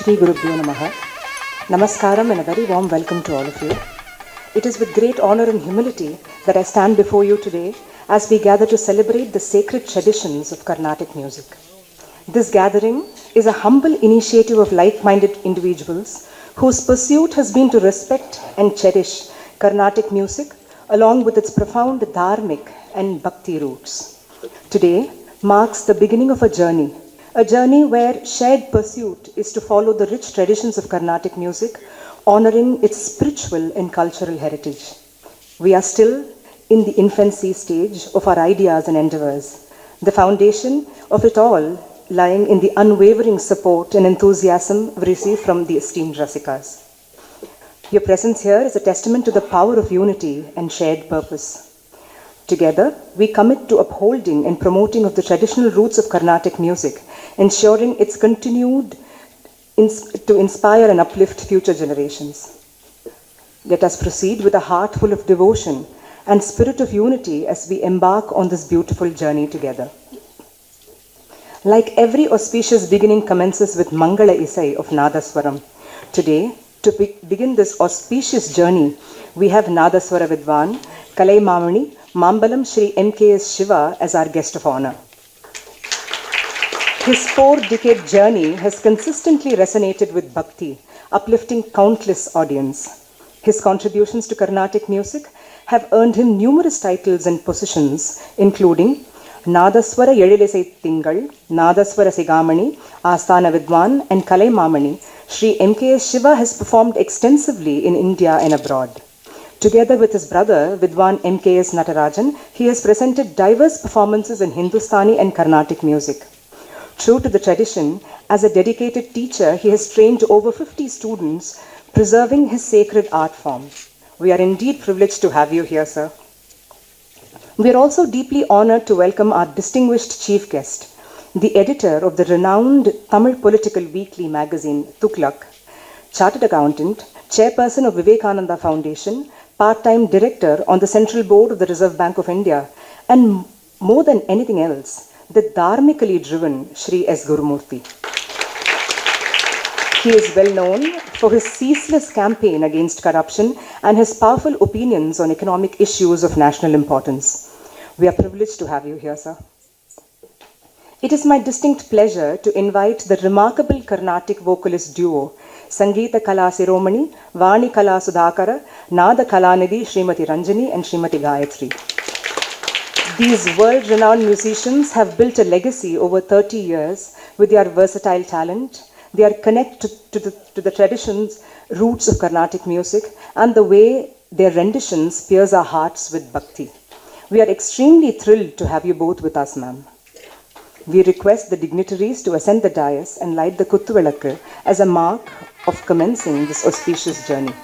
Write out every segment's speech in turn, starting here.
Shri Gurubhyo Namaha. Namaskaram and a very warm welcome to all of you. It is with great honor and humility that I stand before you today as we gather to celebrate the sacred traditions of Carnatic music. This gathering is a humble initiative of like-minded individuals whose pursuit has been to respect and cherish Carnatic music along with its profound dharmic and bhakti roots. Today marks the beginning of a journey where shared pursuit is to follow the rich traditions of Carnatic music, honoring its spiritual and cultural heritage. We are still in the infancy stage of our ideas and endeavors, the foundation of it all lying in the unwavering support and enthusiasm we receive from the esteemed Rasikas. Your presence here is a testament to the power of unity and shared purpose. Together, we commit to upholding and promoting of the traditional roots of Carnatic music, ensuring its continued to inspire and uplift future generations. Let us proceed with a heart full of devotion and spirit of unity as we embark on this beautiful journey together. Like every auspicious beginning commences with Mangala Isai of Nadaswaram, today, to begin this auspicious journey, we have Nadaswara Vidwan, Kalai Mamani, Mambalam Shri M.K.S. Shiva as our guest of honor. His 4-decade journey has consistently resonated with bhakti, uplifting countless audience. His contributions to Carnatic music have earned him numerous titles and positions, including Nadaswara Yedilesai Tingal, Nadaswara Sigamani, Asthana Vidwan, and Kalai Mamani. Shri M.K.S. Shiva has performed extensively in India and abroad. Together with his brother, Vidwan M.K.S. Natarajan, he has presented diverse performances in Hindustani and Carnatic music. True to the tradition, as a dedicated teacher, he has trained over 50 students, preserving his sacred art form. We are indeed privileged to have you here, sir. We are also deeply honored to welcome our distinguished chief guest, the editor of the renowned Tamil political weekly magazine, Tuklak, chartered accountant, chairperson of Vivekananda Foundation, part-time director on the Central Board of the Reserve Bank of India, and more than anything else, the dharmically driven Shri S. Gurumurthy. He is well known for his ceaseless campaign against corruption and his powerful opinions on economic issues of national importance. We are privileged to have you here, sir. It is my distinct pleasure to invite the remarkable Carnatic vocalist duo, Sangeeta Kala Siromani, Vani Kala Sudhakara, Nada Kalanidhi, Srimati Ranjani and Srimati Gayatri. These world-renowned musicians have built a legacy over 30 years with their versatile talent. They are connected to the traditions, roots of Carnatic music, and the way their renditions pierce our hearts with bhakti. We are extremely thrilled to have you both with us, ma'am. We request the dignitaries to ascend the dais and light the Kuttuvilakku as a mark of commencing this auspicious journey.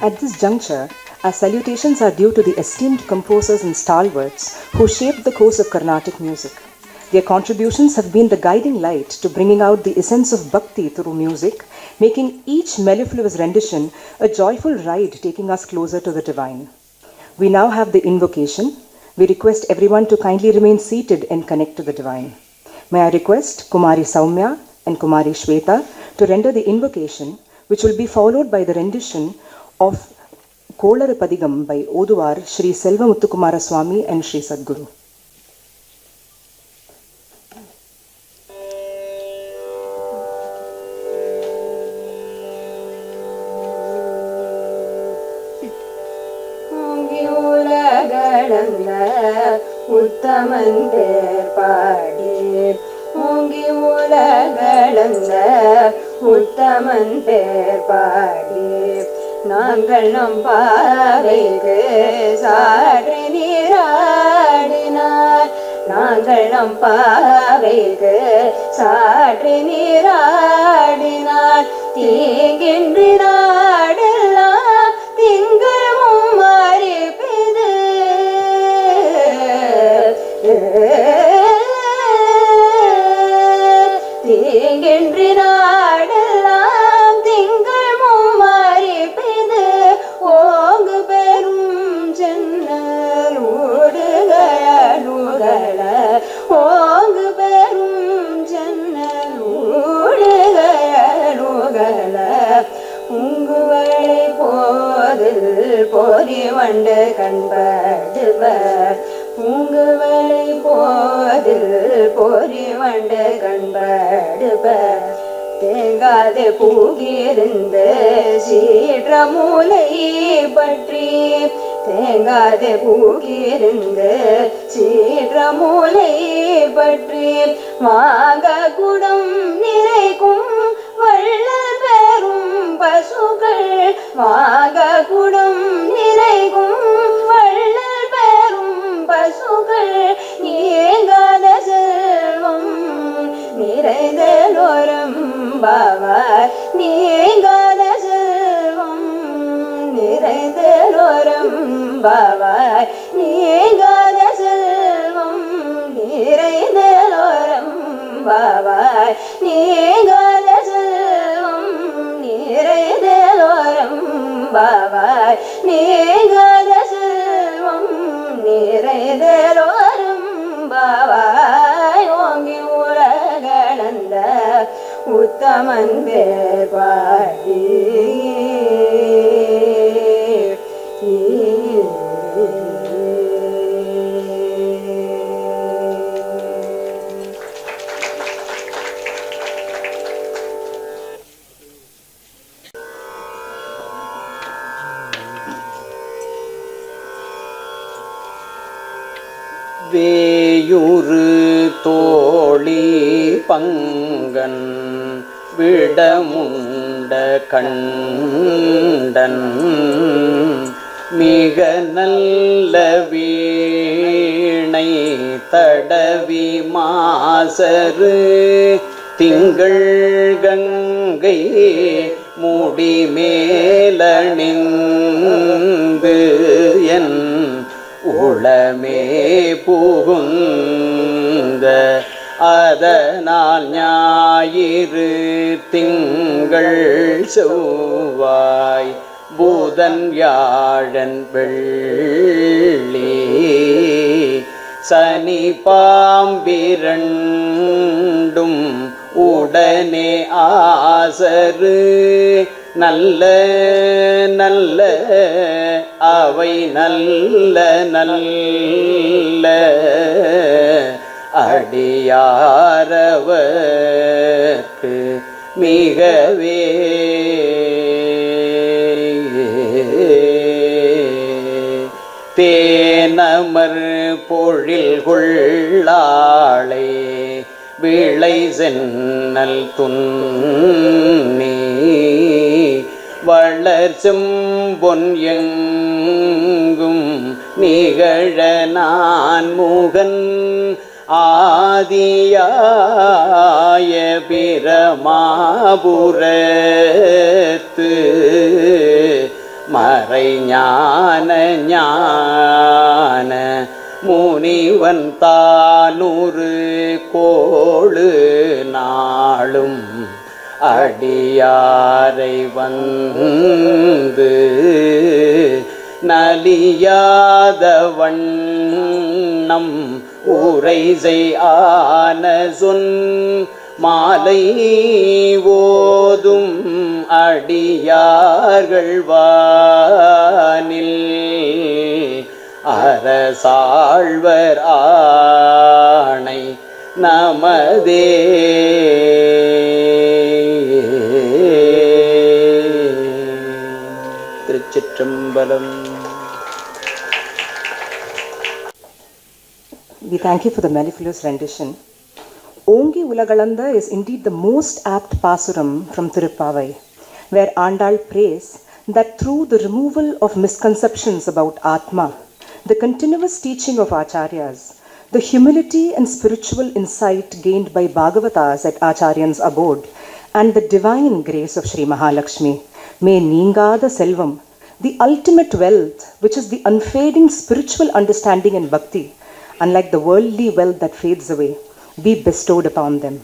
At this juncture, our salutations are due to the esteemed composers and stalwarts who shaped the course of Carnatic music. Their contributions have been the guiding light to bringing out the essence of bhakti through music, making each mellifluous rendition a joyful ride taking us closer to the divine. We now have the invocation. We request everyone to kindly remain seated and connect to the divine. May I request Kumari Saumya and Kumari Shweta to render the invocation, which will be followed by the rendition of Kolaru Padigam by Oduvar Sri Selva Muthukumara Swami and Sri Sadguru. உத்தமன் பேர் பாடி ஓங்கி உலகளந்த உத்தமன் பேர் பாடி நாங்கள் நம் பாவைக்கு சாற்றி நீராடினார் நாங்கள் நம் பாவைக்கு சாற்றி நீராடினார் தீங்கின்றி நாடெல்லாம் திங்கள் மும்மாறி பெய்து தீங்கின்றி நாடெல்லாம் திங்கள் மும்மாறி பெய்து ஓங்கு பெரும் சென்னல் ஊடுகள ஓங்கு பெரும் சென்னல் ஊடுகள உங்குவளை போதில் போரி வண்டு கண்படுவர் உங்குவளை போதில் போரி வண்டு கண்படுவர் தேங்காது பூகிருந்து சீற்ற மூலை பற்றி தேங்காது பூகிருந்து சீற்ற மூலை பற்றி மாக குடம் நிறைக்கும் வள்ளல் பெரும் பசுக்கள் மாக குடம் நிறைக்கும் வள்ளல் பெரும் பசுக்கள் ஏங்காத செல்வம் நிறைந்தோரம் பாவார் நீங்காத செல்வம் நிறைந்தோரம் பாவார் நீங்காத செல்வம் நிறைந்தோரம் பாவார் நீங்காத செல்வம் நிறைந்தோரம் பாவார் நீங்காத செல்வம் நிறைந்தோரம் பாவாய் ஓங்கி உலகளந்த உத்தமன் பேர் பாடி வேயுறு தோழி பங்கன் விடமுண்ட கண்டன் மிக நல்ல வீணை தடவி மாசரு திங்கள் கங்கை முடிமேலணிந்து என் உளமே புகுந்த அதனால் ஞாயிறு திங்கள் செவ்வாய் புதன் வியாழன் வெள்ளி சனி பாம்பிரண்டும் உடனே ஆசரு நல்ல நல்ல அவை நல்ல நல்ல அடியாரவர்க்கு மிகவே தேனமர் பொழில் கொள்ளாளே விளை சென்னல் துன்னி வளர் செம்பொன் எங்கும் நிகழ நான் முகன் ஆதியாய பிரமாபுரத்து மறை ஞான ஞான முனிவன் தானூறு கோளு நாளும் அடியாரை வந்து நலியாத வண்ணம் உரை செய் ஆன சொன் மாலை ஓதும் அடியார்கள் வானில் அரசாழ்வர் ஆணை நமதே. திருச்சிற்றம்பலம். We thank you for the mellifluous rendition. Ongi Ulagalanda is indeed the most apt pasuram from Tirupavai, where Andal prays that through the removal of misconceptions about Atma, the continuous teaching of Acharyas, the humility and spiritual insight gained by Bhagavatas at Acharyan's abode, and the divine grace of Sri Mahalakshmi, may Ningada Selvam, the ultimate wealth, which is the unfading spiritual understanding and bhakti, unlike the worldly wealth that fades away, be bestowed upon them.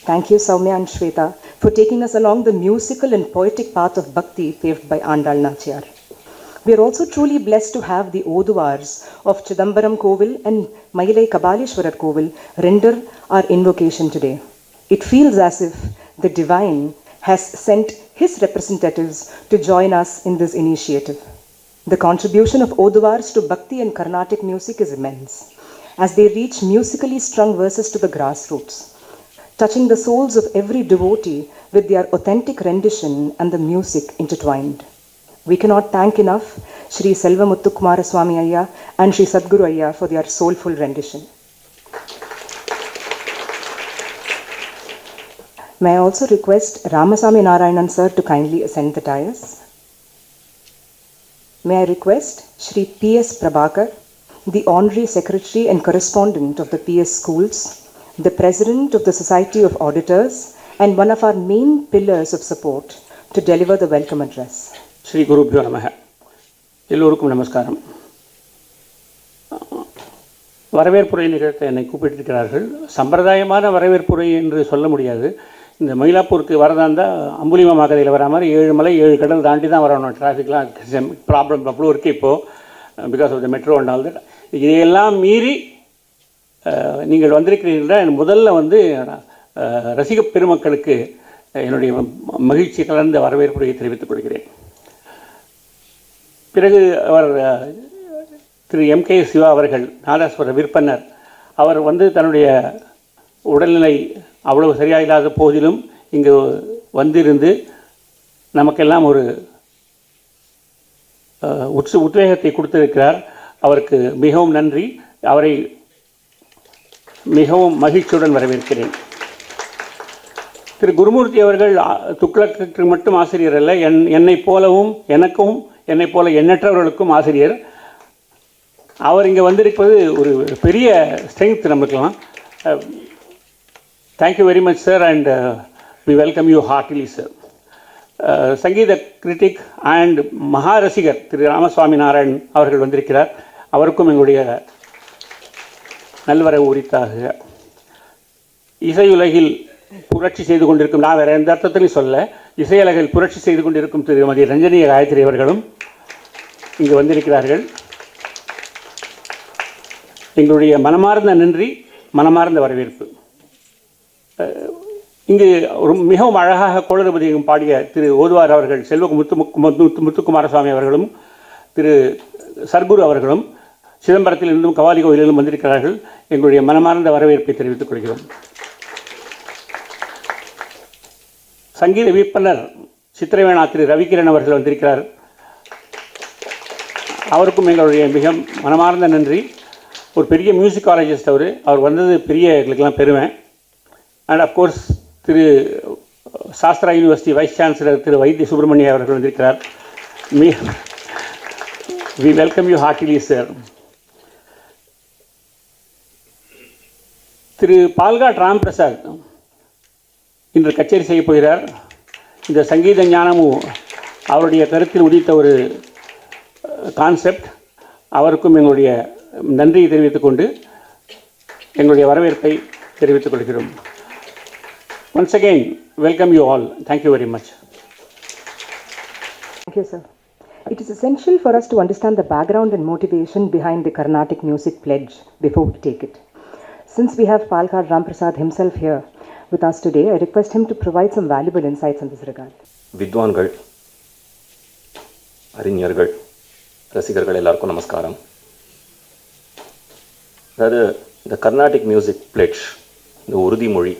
Thank you, Soumya and Shweta, for taking us along the musical and poetic path of bhakti paved by Andal Nachiyar. We are also truly blessed to have the Oduvars of Chidambaram Kovil and Mailai Kabaleshwarar Kovil render our invocation today. It feels as if the divine has sent his representatives to join us in this initiative. The contribution of Oduvars to Bhakti and Carnatic music is immense, as they reach musically strung verses to the grassroots, touching the souls of every devotee with their authentic rendition and the music intertwined. We cannot thank enough Sri Selva Muthukumaraswamy Ayya and Sri Sadguru Ayya for their soulful rendition. May I also request Ramasamy Narayanan sir to kindly ascend the dais. May I request Shri P.S. Prabhakar, the Honorary Secretary and Correspondent of the PS Schools, the President of the Society of Auditors, and one of our main pillars of support, to deliver the welcome address. Sri குருபியோ நமக. எல்லோருக்கும் நமஸ்காரம். வரவேற்புரை நிகழ்த்த என்னை கூப்பிட்டிருக்கிறார்கள். சம்பிரதாயமான வரவேற்புரை என்று சொல்ல முடியாது. இந்த மயிலாப்பூருக்கு வரதா இருந்தால் அம்புலிமா மாகதையில் வர மாதிரி 7 மலை 7 கடல் தாண்டி தான் வரணும். டிராஃபிக்லாம் ப்ராப்ளம் அவ்வளோ இருக்குது இப்போது, because of the metro and all that. இதையெல்லாம் மீறி நீங்கள் வந்திருக்கிறீர்கள். முதல்ல ரசிக பெருமக்களுக்கு என்னுடைய மகிழ்ச்சி கலந்த வரவேற்புரையை தெரிவித்துக் கொள்கிறேன். பிறகு அவர் திரு M.K. சிவா அவர்கள், நாதஸ்வர விற்பனர், அவர் தன்னுடைய உடல்நிலை அவ்வளவு சரியாக இல்லாத போதிலும் இங்கு வந்திருந்து நமக்கெல்லாம் ஒரு உத்வேகத்தை கொடுத்திருக்கிறார். அவருக்கு மிகவும் நன்றி. அவரை மிகவும் மகிழ்ச்சியுடன் வரவேற்கிறேன். திரு குருமூர்த்தி அவர்கள் துக்ளக்கு மட்டும் ஆசிரியர் அல்ல, என்னைப் போலவும் எனக்கும் என்னைப் போல எண்ணற்றவர்களுக்கும் ஆசிரியர். அவர் இங்கே வந்திருப்பது ஒரு பெரிய ஸ்ட்ரெங்க் நமக்குலாம். Thank you very much sir, and we welcome you heartily sir. சங்கீத கிரிட்டிக் அண்ட் மகாரசிகர் திரு ராமசுவாமி நாராயண் அவர்கள் வந்திருக்கிறார். அவருக்கும் எங்களுடைய நல்வரவு உரித்தாக. இசையுலகில் புரட்சி செய்து கொண்டிருக்கும், நான் வேறு எந்த அர்த்தத்திலையும் சொல்ல, இசையுலகில் புரட்சி செய்து கொண்டிருக்கும் திருமதி ரஞ்சனி காயத்ரி அவர்களும் இங்கு வந்திருக்கிறார்கள். எங்களுடைய மனமார்ந்த நன்றி, மனமார்ந்த வரவேற்பு. இங்கு ஒரு மிகவும் அழகாக கோளறுபதியும் பாடிய திரு ஓதுவார் அவர்கள், செல்வ முத்துக்குமாரசுவாமி அவர்களும் திரு சர்க்குரு அவர்களும் சிதம்பரத்திலிருந்தும் கவாலி கோயிலிலும் வந்திருக்கிறார்கள். எங்களுடைய மனமார்ந்த வரவேற்பை தெரிவித்துக் கொள்கிறோம். சங்கீத விற்பனர் சித்திரவேணா திரு ரவிகிரண் அவர்கள் வந்திருக்கிறார். அவருக்கும் எங்களுடைய மிக மனமார்ந்த நன்றி. ஒரு பெரிய மியூசிக்காலஜிஸ்ட் அவர் வந்தது பெரிய எங்களுக்கெல்லாம் பெருமை. அண்ட் அஃப்கோர்ஸ் திரு சாஸ்திரா யூனிவர்சிட்டி வைஸ் சான்சலர் திரு வைத்திய சுப்பிரமணிய அவர்கள் வந்திருக்கிறார். We welcome you heartily sir. திரு பால்காட் ராம் பிரசாத் இன்று கச்சேரி செய்ய போகிறார். இந்த சங்கீத ஞானமும் அவருடைய கருத்தில் உதித்த ஒரு கான்செப்ட். அவருக்கும் எங்களுடைய நன்றியை தெரிவித்துக் கொண்டு எங்களுடைய வரவேற்பை தெரிவித்துக் கொள்கிறோம். Once again, welcome you all. Thank you very much. Thank you, sir. It is essential for us to understand the background and motivation behind the Carnatic music pledge before we take it. Since we have Palkad Ramprasad himself here, with us today. I request him to provide some valuable insights in this regard. வித்வான்கள், அறிஞர்கள், ரசிகர்கள் எல்லாருக்கும் நமஸ்காரம். அதாவது இந்த Carnatic music pledge, இந்த உறுதிமொழி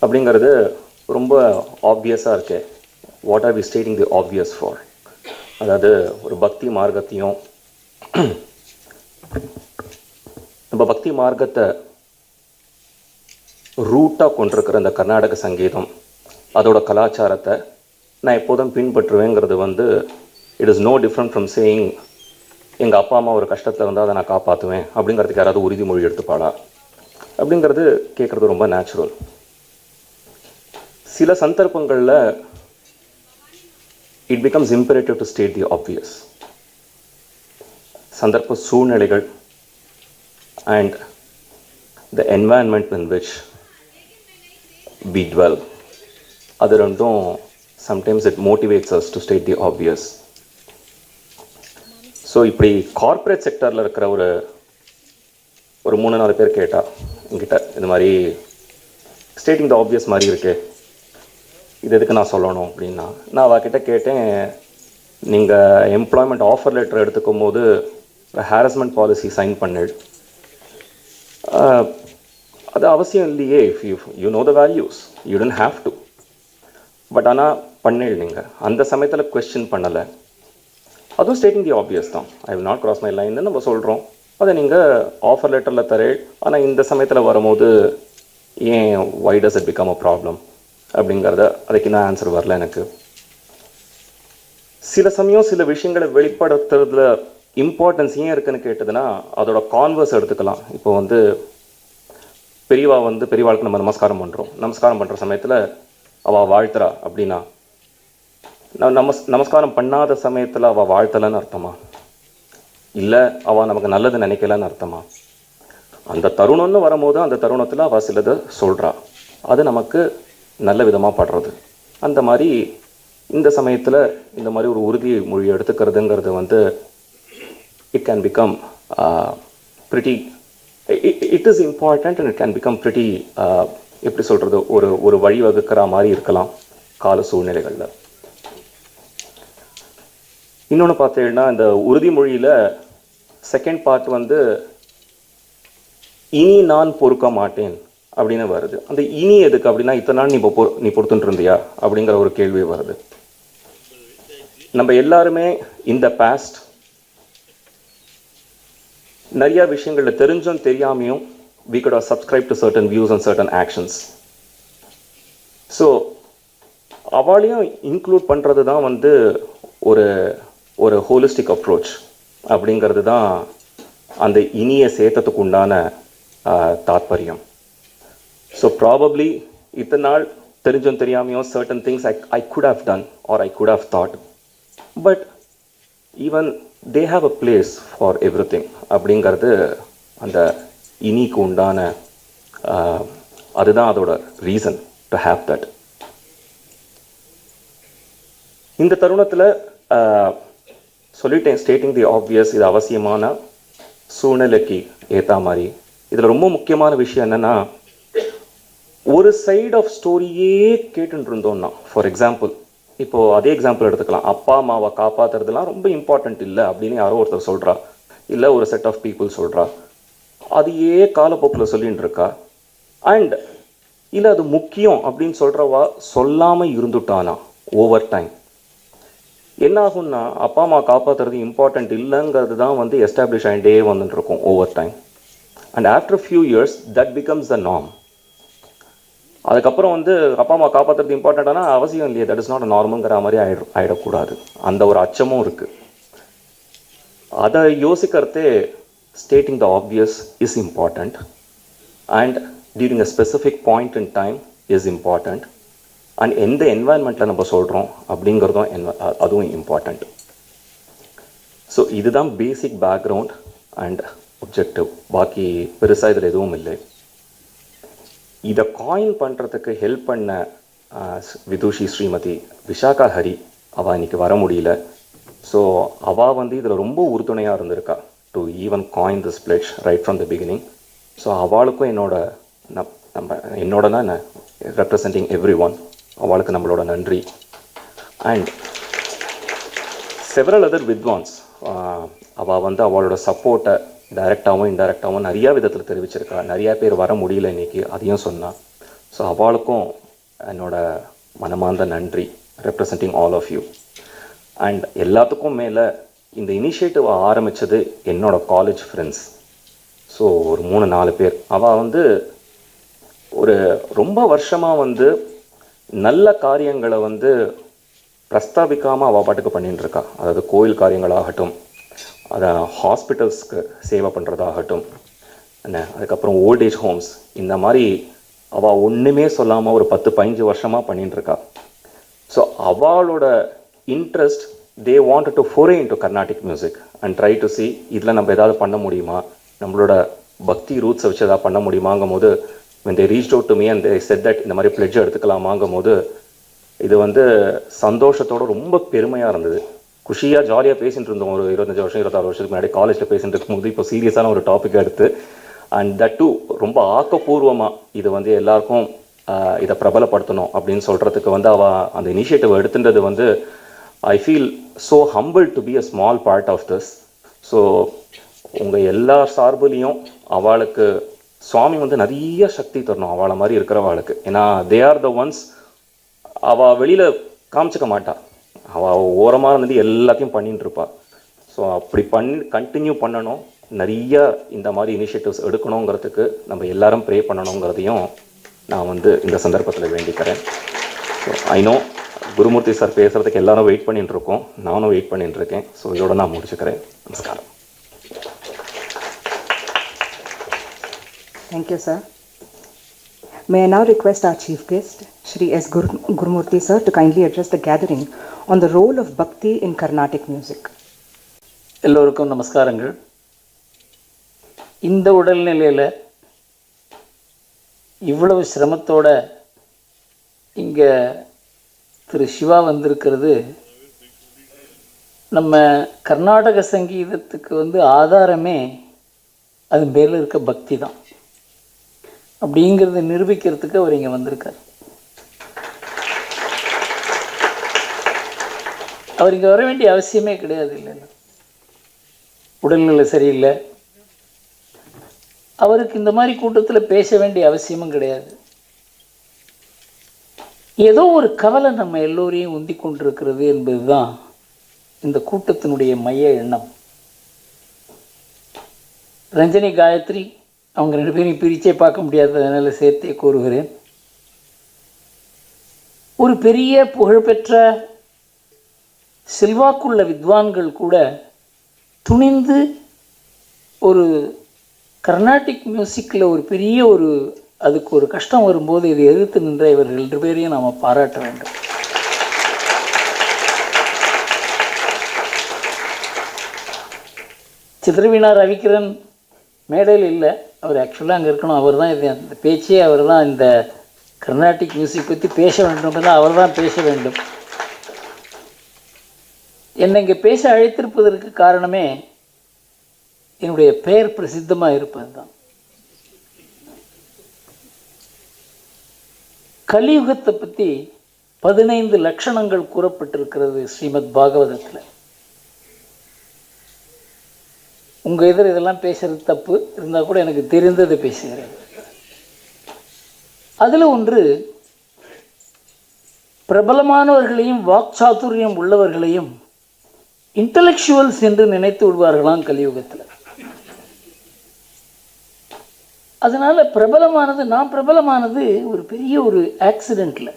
அப்படிங்கிறது ரொம்ப ஆப்வியஸாக இருக்கு. What are we stating the obvious for? அதாவது ஒரு பக்தி மார்க்கத்தையும் நம்ம பக்தி மார்க்கத்தை ரூட்டாக கொண்டிருக்கிற இந்த கர்நாடக சங்கீதம், அதோட கலாச்சாரத்தை நான் எப்போதும் பின்பற்றுவேங்கிறது it is no different from saying எங்கள் அப்பா அம்மா ஒரு கஷ்டத்தில் இருந்தால் அதை நான் காப்பாற்றுவேன் அப்படிங்கிறதுக்கு யாராவது உறுதிமொழி எடுத்துப்பாளா அப்படிங்கிறது கேட்குறது ரொம்ப நேச்சுரல். சில சந்தர்ப்பங்களில் it becomes imperative to state the obvious. சந்தர்ப்ப சூழ்நிலைகள் and the environment in which we dwell, அது ரெண்டும் sometimes it motivates us to state the obvious. So இப்படி கார்ப்பரேட் செக்டரில் இருக்கிற ஒரு 3-4 பேர் கேட்டால் என்கிட்ட இது மாதிரி ஸ்டேட்டிங் தி ஆப்வியஸ் மாதிரி இருக்கு, இது எதுக்கு நான் சொல்லணும் அப்படின்னா, நான் அவகிட்ட கேட்டேன், நீங்கள் எம்ப்ளாய்மெண்ட் ஆஃபர் லெட்டர் எடுத்துக்கும் போது ஹாரஸ்மெண்ட் பாலிசி சைன் பண்ணிடு, அது அவசியம் இல்லையே. If you know the values you don't have to. But ஆனால் பண்ணிடு, நீங்கள் அந்த சமயத்தில் கொஸ்டின் பண்ணலை, அதுவும் ஸ்டேட்டிங் தி ஆப்வியஸ் தான். I will not cross my லைன்னு நம்ம சொல்கிறோம், அதை நீங்கள் ஆஃபர் லெட்டரில் தரேன். ஆனால் இந்த சமயத்தில் வரும்போது ஏன் why does it become a problem அப்படிங்கிறத அதுக்கு என்ன ஆன்சர் வரல எனக்கு. சில சமயம் சில விஷயங்களை வெளிப்படுத்துறதுல இம்பார்ட்டன்ஸ் ஏன் இருக்குன்னு கேட்டதுன்னா, அதோட கான்வர்ஸ் எடுத்துக்கலாம். இப்போ பெரியவாளுக்கு நம்ம நமஸ்காரம் பண்ணுறோம். நமஸ்காரம் பண்ணுற சமயத்தில் அவள் வாழ்த்துறா அப்படின்னா, நமஸ்காரம் பண்ணாத சமயத்தில் அவள் வாழ்த்தலைன்னு அர்த்தமா? இல்லை அவள் நமக்கு நல்லது நினைக்கலன்னு அர்த்தமா? அந்த தருணம்னு வரும்போது அந்த தருணத்தில் அவள் சிலதை சொல்கிறா, அது நமக்கு நல்ல விதமாக படுறது. அந்த மாதிரி இந்த சமயத்தில் இந்த மாதிரி ஒரு உறுதிமொழி எடுத்துக்கிறதுங்கிறது it can become pretty, it is important and it can become pretty எப்படி சொல்கிறது, ஒரு வழிவகுக்கிற மாதிரி இருக்கலாம் கால சூழ்நிலைகளில். இன்னொன்று பார்த்தீங்கன்னா, இந்த உறுதிமொழியில் செகண்ட் பார்ட் இனி நான் பொறுக்க மாட்டேன் அப்படின்னு வருது. அந்த இனி எதுக்கு அப்படின்னா, இத்தனை நாள் நீ பொறுத்துட்டு இருந்தியா அப்படிங்கிற ஒரு கேள்வி வருது. நம்ம எல்லாருமே இந்த பாஸ்ட் நிறைய விஷயங்களில் தெரிஞ்சும் தெரியாமையும் we could have subscribed to certain views and certain actions. So அவளையும் இன்க்ளூட் பண்ணுறது தான் ஒரு ஹோலிஸ்டிக் அப்ரோச் அப்படிங்கிறது தான் அந்த இனிய சேத்தத்துக்கு உண்டான தாத்பரியம். ஸோ ப்ராபப்ளி இத்தனை நாள் தெரிஞ்சும் தெரியாமையும் certain things I could have done or I could have thought, but even they have a place for everything அப்படிங்கிறது அந்த இனிக்கு உண்டான அதுதான் அதோட ரீசன் டு ஹேவ் தட். இந்த தருணத்தில் சொல்லிட்டேன், ஸ்டேட்டிங் தி ஆப்வியஸ், இது அவசியமான சூழ்நிலைக்கு ஏற்ற மாதிரி. இதில் ரொம்ப முக்கியமான விஷயம் என்னென்னா, ஒரு சைடு ஆஃப் ஸ்டோரியே கேட்டுட்டு இருந்தோம்னா, ஃபார் எக்ஸாம்பிள் இப்போது அதே எக்ஸாம்பிள் எடுத்துக்கலாம், அப்பா அம்மாவை காப்பாற்றுறதுலாம் ரொம்ப இம்பார்ட்டண்ட் இல்லை அப்படின்னு யாரோ ஒருத்தர் சொல்கிறா, இல்லை ஒரு செட் ஆஃப் பீப்புள் சொல்கிறா, அதையே காலப்போக்கில் சொல்லிகிட்டு இருக்கா. அண்ட் இல்லை அது முக்கியம் அப்படின்னு சொல்கிறவா சொல்லாமல் இருந்துட்டானா ஓவர் டைம் என்ன ஆகும்னா, அப்பா அம்மா காப்பாற்றுறது இம்பார்ட்டண்ட் இல்லைங்கிறது தான் எஸ்டாப்ளிஷ் ஆகிட்டே வந்துட்டு இருக்கும் over time. And after few years that becomes the norm. அதுக்கப்புறம் அப்பா அம்மா காப்பாற்றுறது இம்பார்ட்டண்ட்டானா அவசியம் இல்லையே, தட் இஸ் நாட் நார்மல்ங்கிற மாதிரி ஆகிடக்கூடாது. அந்த ஒரு அச்சமும் இருக்குது. அதை யோசிக்கிறதே stating the obvious is important, and during a specific point in time is important, and எந்த என்வாயன்மெண்ட்டில் நம்ம சொல்கிறோம் அப்படிங்கிறதும் அதுவும் இம்பார்ட்டண்ட். ஸோ இதுதான் பேசிக் பேக்ரவுண்ட் அண்ட் ஒப்ஜெக்டிவ். பாக்கி பெருசாக இதில் எதுவும் இல்லை. இதை காயின் பண்ணுறதுக்கு ஹெல்ப் பண்ண விதுஷி ஸ்ரீமதி விஷாகா ஹரி அவள் இன்னைக்கு வர முடியல. ஸோ அவள் இதில் ரொம்ப உறுதுணையாக இருந்திருக்கா to even coin this pledge right from the beginning. So அவளுக்கும் என்னோட நம்ம என்னோட தான் ரெப்ரசன்டிங் எவ்ரி ஒன், அவளுக்கு நம்மளோட நன்றி. அண்ட் செவரல் அதர் வித்வான்ஸ், அவள் வந்து அவளோட சப்போர்ட்டை டைரெக்டாகவும் இன்டைரக்டாகவும் நிறையா விதத்தில் தெரிவிச்சிருக்கா. நிறையா பேர் வர முடியல இன்றைக்கி, அதையும் சொன்னான். ஸோ அவளுக்கும் என்னோட மனமார்ந்த நன்றி, representing all of you. And எல்லாத்துக்கும் மேலே இந்த இனிஷியேட்டிவ் ஆரம்பித்தது என்னோட காலேஜ் ஃப்ரெண்ட்ஸ். ஸோ ஒரு 3-4 பேர். அவள் வந்து ஒரு ரொம்ப வருஷமாக வந்து நல்ல காரியங்களை வந்து பிரஸ்தாபிக்காமல் அவள் பாட்டுக்கு பண்ணிகிட்டு இருக்கா. அதாவது கோயில் காரியங்களாகட்டும், அதை ஹாஸ்பிட்டல்ஸ்க்கு சேவை பண்ணுறதாகட்டும், அதுக்கப்புறம் ஓல்டேஜ் ஹோம்ஸ், இந்த மாதிரி அவள் ஒன்றுமே சொல்லாமல் ஒரு 10-15 வருஷமாக பண்ணிகிட்டு இருக்கா. ஸோ அவளோட interest, they wanted to foray into Carnatic music and try to see இதில் நம்ம ஏதாவது பண்ண முடியுமா, நம்மளோட பக்தி ரூட்ஸை வச்சு எதாவது பண்ண முடியுமாங்கும் போது, when they reached out to me and they said that இந்த மாதிரி பிளெட்ஜ் எடுத்துக்கலாமாங்கும் போது, இது வந்து சந்தோஷத்தோடு ரொம்ப பெருமையாக இருந்தது. குஷியாக ஜாலியாக பேசிகிட்டு இருந்தோம். ஒரு 25 வருஷம் 26 வருஷத்துக்கு முன்னாடி காலேஜில் பேசிகிட்டு இருக்கும்போது இப்போ சீரியஸான ஒரு டாபிக் எடுத்து, அண்ட் தட் டூ ரொம்ப ஆக்கப்பூர்வமாக இது வந்து எல்லாருக்கும் இதை பிரபலப்படுத்தணும் அப்படின்னு சொல்கிறதுக்கு வந்து அவள் அந்த இனிஷியேட்டிவ் எடுத்துன்றது வந்து I feel so humbled to be a small part of this. So உங்கள் எல்லா சார்புலேயும் அவளுக்கு சுவாமி வந்து நிறைய சக்தி தரணும், அவளை மாதிரி இருக்கிறவாளுக்கு. ஏன்னா they are the ones, அவள் வெளியில் காமிச்சிக்க மாட்டாள், அவள் ஓரமாக இருந்துட்டு எல்லாத்தையும் பண்ணிகிட்டு இருப்பாள். ஸோ அப்படி கண்டினியூ பண்ணணும், நிறைய இந்த மாதிரி இனிஷியேட்டிவ்ஸ் எடுக்கணுங்கிறதுக்கு நம்ம எல்லாரும் ப்ரே பண்ணணுங்கிறதையும் நான் வந்து இந்த சந்தர்ப்பத்தில் வேண்டிக்கிறேன். So I know Gurumurthy sir பேசுகிறதுக்கு எல்லாரும் வெயிட் பண்ணிட்டு இருக்கோம், நானும் வெயிட் பண்ணிட்டு இருக்கேன். ஸோ இதோட நான் முடிச்சுக்கிறேன். நமஸ்காரம். Thank you, sir. May I now request our chief guest, Shri S. Gurumurthy sir, to kindly address the gathering on the role of Bhakti in Carnatic music. எல்லோருக்கும் நமஸ்காரங்கள். இந்த உடல்நிலையில் இவ்வளவு சிரமத்தோட இங்கே திரு சிவா வந்திருக்கிறது நம்ம கர்நாடக சங்கீதத்துக்கு வந்து ஆதாரமே அது மேலே இருக்க பக்தி தான் அப்படிங்கிறத நிரூபிக்கிறதுக்கு அவர் இங்கே வந்திருக்கார். அவர் இங்கே வர வேண்டிய அவசியமே கிடையாது. இல்லைன்னா உடல்நிலை சரியில்லை, அவருக்கு இந்த மாதிரி கூட்டத்தில் பேச வேண்டிய அவசியமும் கிடையாது. ஏதோ ஒரு கவலை நம்ம எல்லோரையும் உந்தி கொண்டிருக்கிறது என்பது தான் இந்த கூட்டத்தினுடைய மைய எண்ணம். ரஞ்சனி காயத்ரி அவங்க 2 பேரையும் பிரிச்சே பார்க்க முடியாது, அதனால் சேர்த்தே கூறுகிறேன். ஒரு பெரிய புகழ்பெற்ற செல்வாக்குள்ள வித்வான்கள் கூட துணிந்து ஒரு கர்நாடிக் மியூசிக்கில் ஒரு பெரிய ஒரு அதுக்கு ஒரு கஷ்டம் வரும்போது இதை எதிர்த்து நின்ற இவர்கள் 2 பேரையும் நாம் பாராட்ட வேண்டும். சித்திரவீணா ரவிக்கிரன் மேடையில் இல்லை, அவர் ஆக்சுவலாக அங்கே இருக்கணும். அவர் தான் இது அந்த பேச்சே, அவர் தான் இந்த கர்நாடிக் மியூசிக் பற்றி பேச வேண்டும், அவர் தான் பேச வேண்டும். என்னை இங்கே பேச அழைத்திருப்பதற்கு காரணமே என்னுடைய பெயர் பிரசித்தமாக இருப்பது தான். கலியுகத்தை பற்றி 15 லட்சணங்கள் கூறப்பட்டிருக்கிறது ஸ்ரீமத் பாகவதத்தில். உங்கள் எதிர் இதெல்லாம் பேசுகிறது தப்பு இருந்தால் கூட எனக்கு தெரிந்ததை பேசுகிறேன். அதில் ஒன்று, பிரபலமானவர்களையும் வாக்சாதுரியம் உள்ளவர்களையும் இன்டலெக்சுவல்ஸ் என்று நினைத்து விடுவார்களாம் கலியுகத்தில். அதனால் நான் பிரபலமானது ஒரு பெரிய ஒரு ஆக்சிடெண்ட்டில்.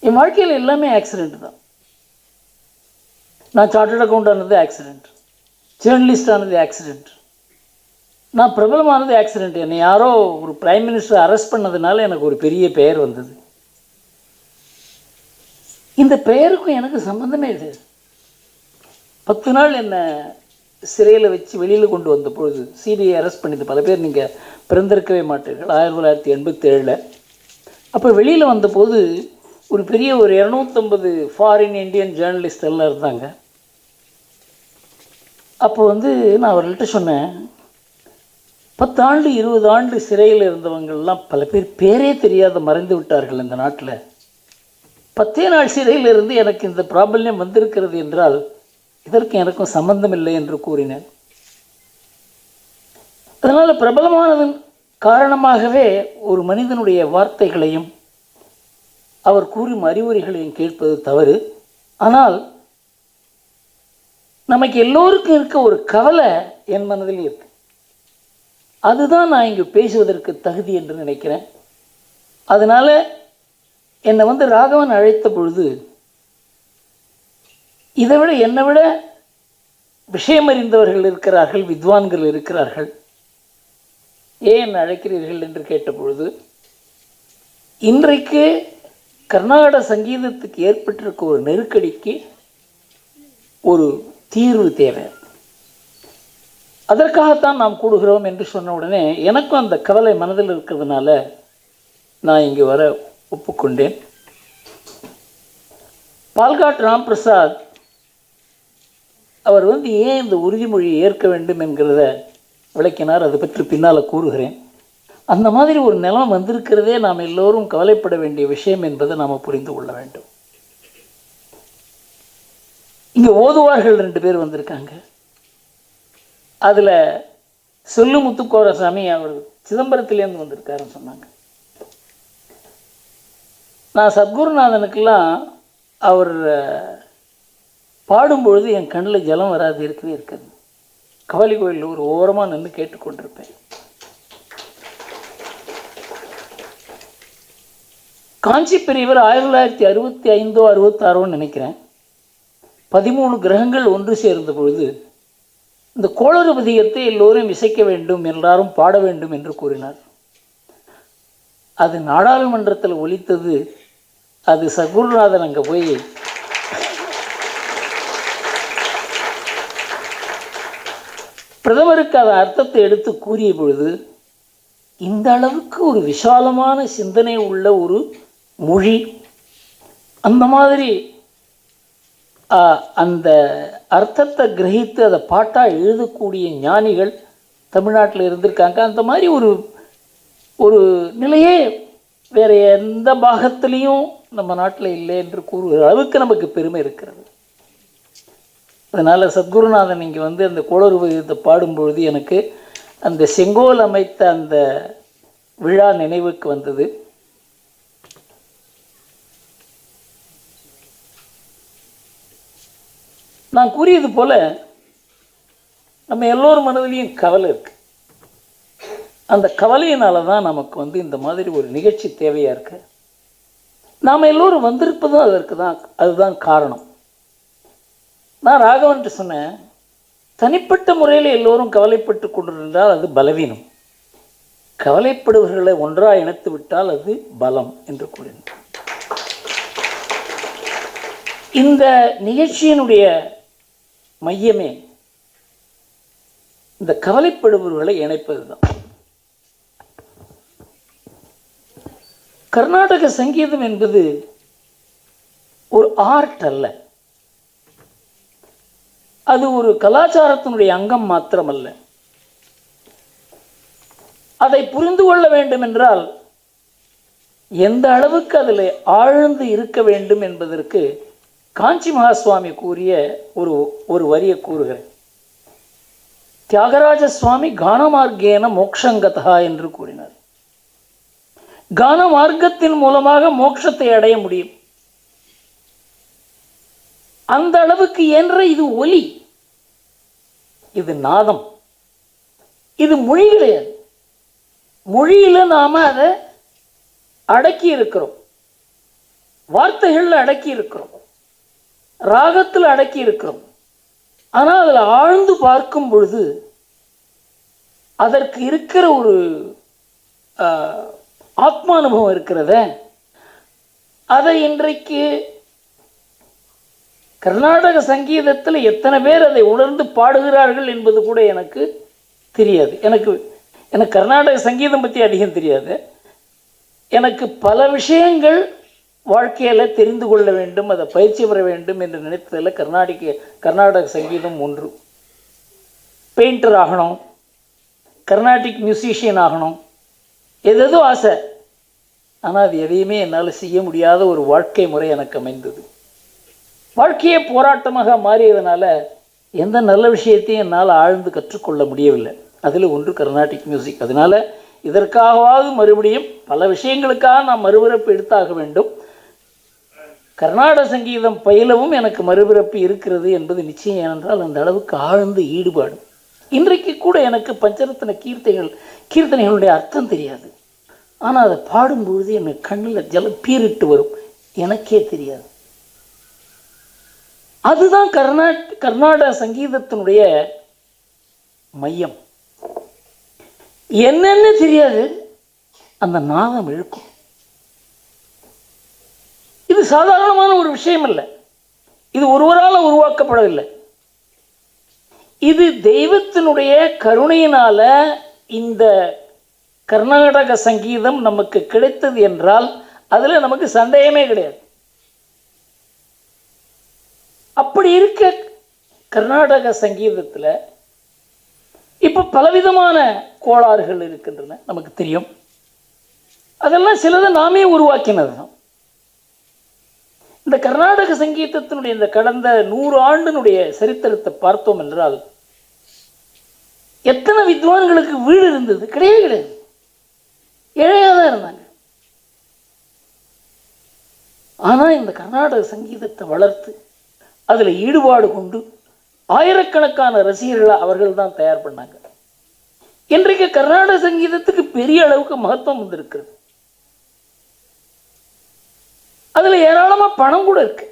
என் வாழ்க்கையில் எல்லாமே ஆக்சிடெண்ட் தான். நான் சார்ட்டர்ட் அக்கௌண்ட் ஆனது ஆக்சிடெண்ட், ஜேர்னலிஸ்ட் ஆனது ஆக்சிடெண்ட், நான் பிரபலமானது ஆக்சிடெண்ட். என்னை யாரோ ஒரு பிரைம் மினிஸ்டர் அரெஸ்ட் பண்ணதுனால எனக்கு ஒரு பெரிய பெயர் வந்தது. இந்த பெயருக்கும் எனக்கு சம்மந்தமே கிடையாது. 10 நாள் என்னை சிறையில் வச்சு வெளியில் கொண்டு வந்த பொழுது சிபிஐ அரெஸ்ட் பண்ணிது. பல பேர் நீங்கள் பிறந்திருக்கவே மாட்டீர்கள். 1987. அப்போ வெளியில் வந்தபோது ஒரு பெரிய ஒரு 250 ஃபாரின் இந்தியன் ஜேர்னலிஸ்ட் எல்லாம் இருந்தாங்க. அப்போ நான் அவர்கள்ட்ட சொன்னேன், 10 ஆண்டு 20 ஆண்டு சிறையில் இருந்தவங்கள்லாம் பல பேர் பேரே தெரியாத மறைந்து விட்டார்கள் இந்த நாட்டில். 10 நாள் சிறையில் இருந்து எனக்கு இந்த ப்ராப்ளம் வந்திருக்கிறது என்றால் இதற்கு எனக்கும் சம்பந்தம் இல்லை என்று கூறினேன். அதனால் பிரபலமானதன் காரணமாகவே ஒரு மனிதனுடைய வார்த்தைகளையும் அவர் கூறும் அறிவுரைகளையும் கேட்பது தவறு. ஆனால் நமக்கு எல்லோருக்கும் இருக்க ஒரு கவலை என் மனதில் இருக்கு. அதுதான் நான் இங்கு பேசுவதற்கு தகுதி என்று நினைக்கிறேன். அதனால என்னை ராகவன் அழைத்த பொழுது இதை விட என்னை விட விஷயம் அறிந்தவர்கள் இருக்கிறார்கள், வித்வான்கள் இருக்கிறார்கள், ஏன் அழைக்கிறீர்கள் என்று கேட்டபொழுது இன்றைக்கு கர்நாடக சங்கீதத்துக்கு ஏற்பட்டிருக்க ஒரு நெருக்கடிக்கு ஒரு தீர்வு தேவை, அதற்காகத்தான் நாம் கூடுகிறோம் என்று சொன்ன உடனே எனக்கும் அந்த கவலை மனதில் இருக்கிறதுனால நான் இங்கு வர ஒப்புக்கொண்டேன். பால்காட் ராம்பிரசாத் அவர் ஏன் இந்த உறுதிமொழியை ஏற்க வேண்டும் என்கிறத விளக்கினார். அதை பற்றி பின்னால் கூறுகிறேன். அந்த மாதிரி ஒரு நிலம் வந்திருக்கிறதே நாம் எல்லோரும் கவலைப்பட வேண்டிய விஷயம் என்பதை நாம் புரிந்து கொள்ள வேண்டும். இங்கே ஓதுவார்கள் 2 பேர் வந்திருக்காங்க. அதில் சொல்லு முத்துக்கோரசாமி அவர் சிதம்பரத்திலேருந்து வந்திருக்காருன்னு சொன்னாங்க. நான் சத்குருநாதனுக்கெல்லாம் அவர் பாடும்பொழுது என் கண்ணில் ஜலம் வராது இருக்கவே இருக்காது. கவலி கோயிலில் ஒரு ஓரமாக நின்று கேட்டுக்கொண்டிருப்பேன். காஞ்சி பெரியவர் 1965 66 நினைக்கிறேன் 13 கிரகங்கள் ஒன்று சேர்ந்த பொழுது இந்த கோளறுபதியத்தை எல்லோரும் இசைக்க வேண்டும், எல்லாரும் பாட வேண்டும் என்று கூறினார். அது நாடாளுமன்றத்தில் ஒலித்தது. அது சத்குருநாதன் அங்கே போய் பிரதமருக்கு அதன் அர்த்தத்தை எடுத்து கூறிய பொழுது இந்த அளவுக்கு ஒரு விசாலமான சிந்தனை உள்ள ஒரு மொழி, அந்த மாதிரி அந்த அர்த்தத்தை கிரகித்து அதை பாட்டாக எழுதக்கூடிய ஞானிகள் தமிழ்நாட்டில் இருந்திருக்காங்க. அந்த மாதிரி ஒரு நிலையே வேறு எந்த பாகத்திலையும் நம்ம நாட்டில் இல்லை என்று கூறுகிற அளவுக்கு நமக்கு பெருமை இருக்கிறது. அதனால் சத்குருநாதன் இங்கே அந்த கோளறுபதியத்தை பாடும்பொழுது எனக்கு அந்த செங்கோல் அமைத்த அந்த விழா நினைவுக்கு வந்தது. நான் கூறியது போல நம்ம எல்லோரும் மனதிலையும் கவலை இருக்கு. அந்த கவலையினால தான் நமக்கு இந்த மாதிரி ஒரு நிகழ்ச்சி தேவையாக இருக்கு. நாம் எல்லோரும் வந்திருப்பதும் அதுதான் காரணம். நான் ராகவன்ட்டு சொன்னேன், தனிப்பட்ட முறையில் எல்லோரும் கவலைப்பட்டு கொண்டிருந்தால் அது பலவீனம், கவலைப்படுபவர்களை ஒன்றாக இணைத்து விட்டால் அது பலம் என்று கூறினேன். இந்த நிகழ்ச்சியினுடைய மையமே இந்த கவலைப்படுபவர்களை இணைப்பது தான். கர்நாடக சங்கீதம் என்பது ஒரு ஆர்ட் அல்ல, அது ஒரு கலாச்சாரத்தினுடைய அங்கம் மாத்திரமல்ல. அதை புரிந்து கொள்ள வேண்டும் என்றால் எந்த அளவுக்கு அதில் ஆழ்ந்து இருக்க வேண்டும் என்பதற்கு காஞ்சி மகாசுவாமி கூறிய ஒரு வரியை கூறுகிறேன். தியாகராஜ சுவாமி கானமார்க்கேன மோக்ஷங்கதா என்று கூறினார். கான மார்க்கத்தின் மூலமாக மோட்சத்தை அடைய முடியும். அந்த அளவுக்கு என்ற இது ஒலி, இது நாதம், இது மொழி கிடையாது. மொழியில நாம அதை அடக்கி இருக்கிறோம், வார்த்தைகள்ல அடக்கி இருக்கிறோம், ராகத்தில் அடக்கி இருக்கிறோம். ஆனால் அதில் ஆழ்ந்து பார்க்கும் பொழுது அதற்கு இருக்கிற ஒரு ஆத்மானுபவம் இருக்கிறத, அதை இன்றைக்கு கர்நாடக சங்கீதத்தில் எத்தனை பேர் அதை உணர்ந்து பாடுகிறார்கள் என்பது கூட எனக்கு தெரியாது. எனக்கு கர்நாடக சங்கீதம் பற்றி அதிகம் தெரியாது. எனக்கு பல விஷயங்கள் வாழ்க்கையில் தெரிந்து கொள்ள வேண்டும், அதை பயிற்சி பெற வேண்டும் என்று நினைத்ததில் கர்நாடக சங்கீதம் ஒன்று. பெயிண்டர் ஆகணும், கர்நாடிக் மியூசிஷியன் ஆகணும், எதோ ஆசை. ஆனால் அது எதையுமே என்னால் செய்ய முடியாத ஒரு வாழ்க்கை முறை எனக்கு அமைந்தது. வாழ்க்கையே போராட்டமாக மாறியதுனால எந்த நல்ல விஷயத்தையும் என்னால் ஆழ்ந்து கற்றுக்கொள்ள முடியவில்லை. அதில் ஒன்று கர்நாடிக் மியூசிக். அதனால் இதற்காகவாவது மறுபடியும் பல விஷயங்களுக்காக நான் மறுபிறப்பு எடுத்தாக வேண்டும். கர்நாடக சங்கீதம் பயிலவும் எனக்கு மறுபிறப்பு இருக்கிறது என்பது நிச்சயம். ஏனென்றால் அந்த அளவுக்கு ஆழ்ந்த ஈடுபாடு. இன்றைக்கு கூட எனக்கு பஞ்சரத்ன கீர்த்தனைகளுடைய அர்த்தம் தெரியாது. ஆனால் அதை பாடும்பொழுது எனக்கு கண்ணில் ஜலம் பீரிட்டு வரும், எனக்கே தெரியாது. அதுதான் கர்நாடக சங்கீதத்தினுடைய மையம். என்னன்னு தெரியாது, அந்த நாதம் இழுக்கும். இது சாதாரணமான ஒரு விஷயம் இல்லை. இது ஒருவரால் உருவாக்கப்படவில்லை. இது தெய்வத்தினுடைய கருணையினால இந்த கர்நாடக சங்கீதம் நமக்கு கிடைத்தது என்றால் அதில் நமக்கு சந்தேகமே கிடையாது. அப்படி இருக்க கர்நாடக சங்கீதத்தில் இப்போ பலவிதமான கோளாறுகள் இருக்கின்றன, நமக்கு தெரியும். அதெல்லாம் சிலதை நாமே உருவாக்கினது தான். இந்த கர்நாடக சங்கீதத்தினுடைய இந்த கடந்த 100 ஆண்டினுடைய சரித்திரத்தை பார்த்தோம் என்றால் எத்தனை வித்வான்களுக்கு வீடு இருந்தது? கிடையவே கிடையாது, ஏழையாக தான் இருந்தாங்க. ஆனால் இந்த கர்நாடக சங்கீதத்தை வளர்த்து அதில் ஈடுபாடு கொண்டு ஆயிரக்கணக்கான ரசிகர்களை அவர்கள் தான் தயார் பண்ணாங்க. இன்றைக்கு கர்நாடக சங்கீதத்துக்கு பெரிய அளவுக்கு மகத்துவம் வந்திருக்கிறது. அதில் ஏராளமாக பணம் கூட இருக்கு,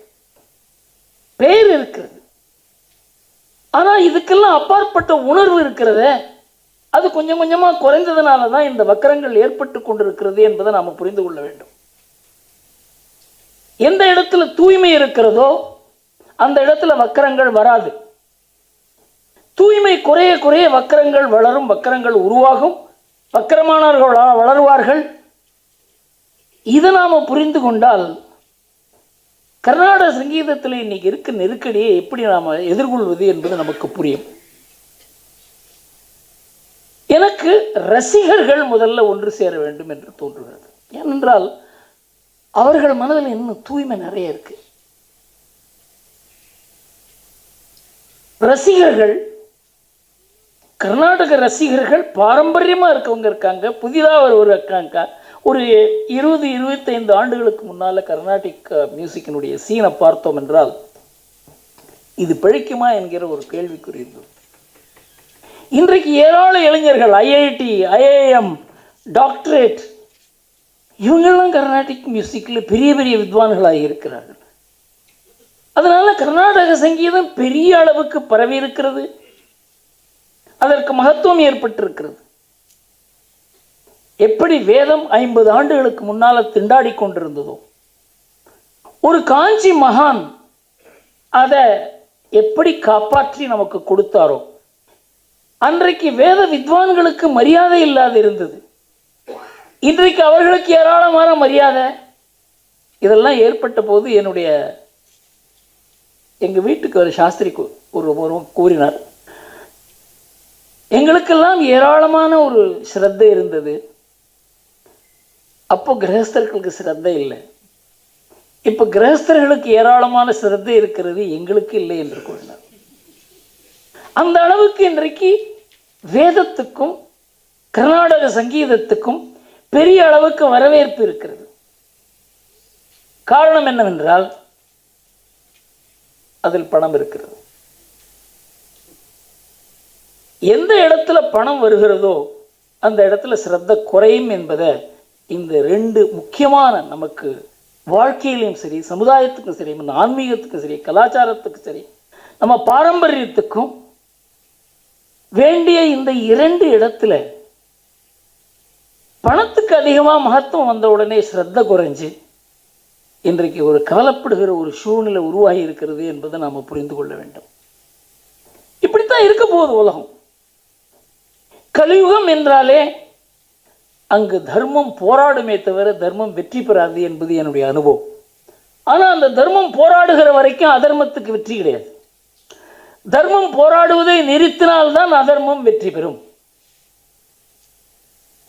பேர் இருக்கிறது. ஆனால் இதுக்கெல்லாம் அப்பாற்பட்ட உணர்வு இருக்கிறத அது கொஞ்சம் கொஞ்சமாக குறைந்ததுனால தான் இந்த வக்கரங்கள் ஏற்பட்டு கொண்டிருக்கிறது என்பதை நாம் புரிந்து கொள்ள வேண்டும். எந்த இடத்துல தூய்மை இருக்கிறதோ அந்த இடத்துல வக்கரங்கள் வராது. தூய்மை குறைய குறைய வக்கரங்கள் வளரும், வக்கரங்கள் உருவாகும், வக்கரமானவர்கள் வளருவார்கள். இதை நாம் புரிந்து கொண்டால் கர்நாடக சங்கீதத்தில் இன்னைக்கு இருக்க நெருக்கடியை எப்படி நாம் எதிர்கொள்வது என்பது நமக்கு புரியும். எனக்கு ரசிகர்கள் முதல்ல ஒன்று சேர வேண்டும் என்று தோன்றுகிறது. ஏனென்றால் அவர்கள் மனதில் இன்னும் தூய்மை நிறைய இருக்கு. ரசிகர்கள், கர்நாடக ரசிகர்கள் பாரம்பரியமாக இருக்கவங்க இருக்காங்க, புதிதாக ஒருவர் இருக்காங்க. ஒரு 20-25 ஆண்டுகளுக்கு முன்னால் கர்நாடிக் மியூசிக்கினுடைய சீனை பார்த்தோம் என்றால் இது பிழைக்குமா என்கிற ஒரு கேள்விக்குறி இருந்தது. இன்றைக்கு ஏராள இளைஞர்கள் ஐஐடி, ஐஐஎம், டாக்டரேட், இவங்கெல்லாம் கர்நாடிக் மியூசிக்கில் பெரிய பெரிய வித்வான்களாக இருக்கிறார்கள். அதனால் கர்நாடக சங்கீதம் பெரிய அளவுக்கு பரவி இருக்கிறது, அதற்கு மகத்துவம் ஏற்பட்டிருக்கிறது. எப்படி வேதம் 50 ஆண்டுகளுக்கு முன்னால் திண்டாடி கொண்டிருந்ததோ, ஒரு காஞ்சி மகான் அதை எப்படி காப்பாற்றி நமக்கு கொடுத்தாரோ, அன்றைக்கு வேத வித்வான்களுக்கு மரியாதை இல்லாது இருந்தது. இன்றைக்கு அவர்களுக்கு ஏராளமான மரியாதை. இதெல்லாம் ஏற்பட்ட போது எங்கள் வீட்டுக்கு ஒரு சாஸ்திரி ஒரு கூறினார், எங்களுக்கெல்லாம் ஏராளமான ஒரு ஸ்ரத்தை இருந்தது, அப்போ கிரகஸ்தர்களுக்கு ஸ்ரத்தை இல்லை. இப்போ கிரகஸ்தர்களுக்கு ஏராளமான ஸ்ரத்தை இருக்கிறது, எங்களுக்கு இல்லை என்று கூறினார். அந்த அளவுக்கு இன்றைக்கு வேதத்துக்கும் கர்நாடக சங்கீதத்துக்கும் பெரிய அளவுக்கு வரவேற்பு இருக்கிறது. காரணம் என்னவென்றால் அதில் பணம் இருக்கிறது. எந்த இடத்துல பணம் வருகிறதோ அந்த இடத்துல ஸ்ரத்த குறையும் என்பதை இந்த 2 முக்கியமான நமக்கு வாழ்க்கையிலையும் சரி, சமுதாயத்துக்கும் சரி, ஆன்மீகத்துக்கும் சரி, கலாச்சாரத்துக்கும் சரி, நம்ம பாரம்பரியத்துக்கும் வேண்டிய இந்த 2 இடத்துல பணத்துக்கு அதிகமாக மகத்துவம் வந்த உடனே ஸ்ரத்த குறைஞ்சு இன்றைக்கு ஒரு கவலைப்படுகிற ஒரு சூழ்நிலை உருவாகி இருக்கிறது என்பதை நாம் புரிந்து கொள்ள வேண்டும். இப்படித்தான் இருக்க போகுது உலகம். கலியுகம் என்றாலே அங்கு தர்மம் போராடுமே தவிர தர்மம் வெற்றி பெறாது என்பது என்னுடைய அனுபவம். ஆனால் அந்த தர்மம் போராடுகிற வரைக்கும் அதர்மத்துக்கு வெற்றி கிடையாது. தர்மம் போராடுவதை நிறுத்தினால்தான் அதர்மம் வெற்றி பெறும்.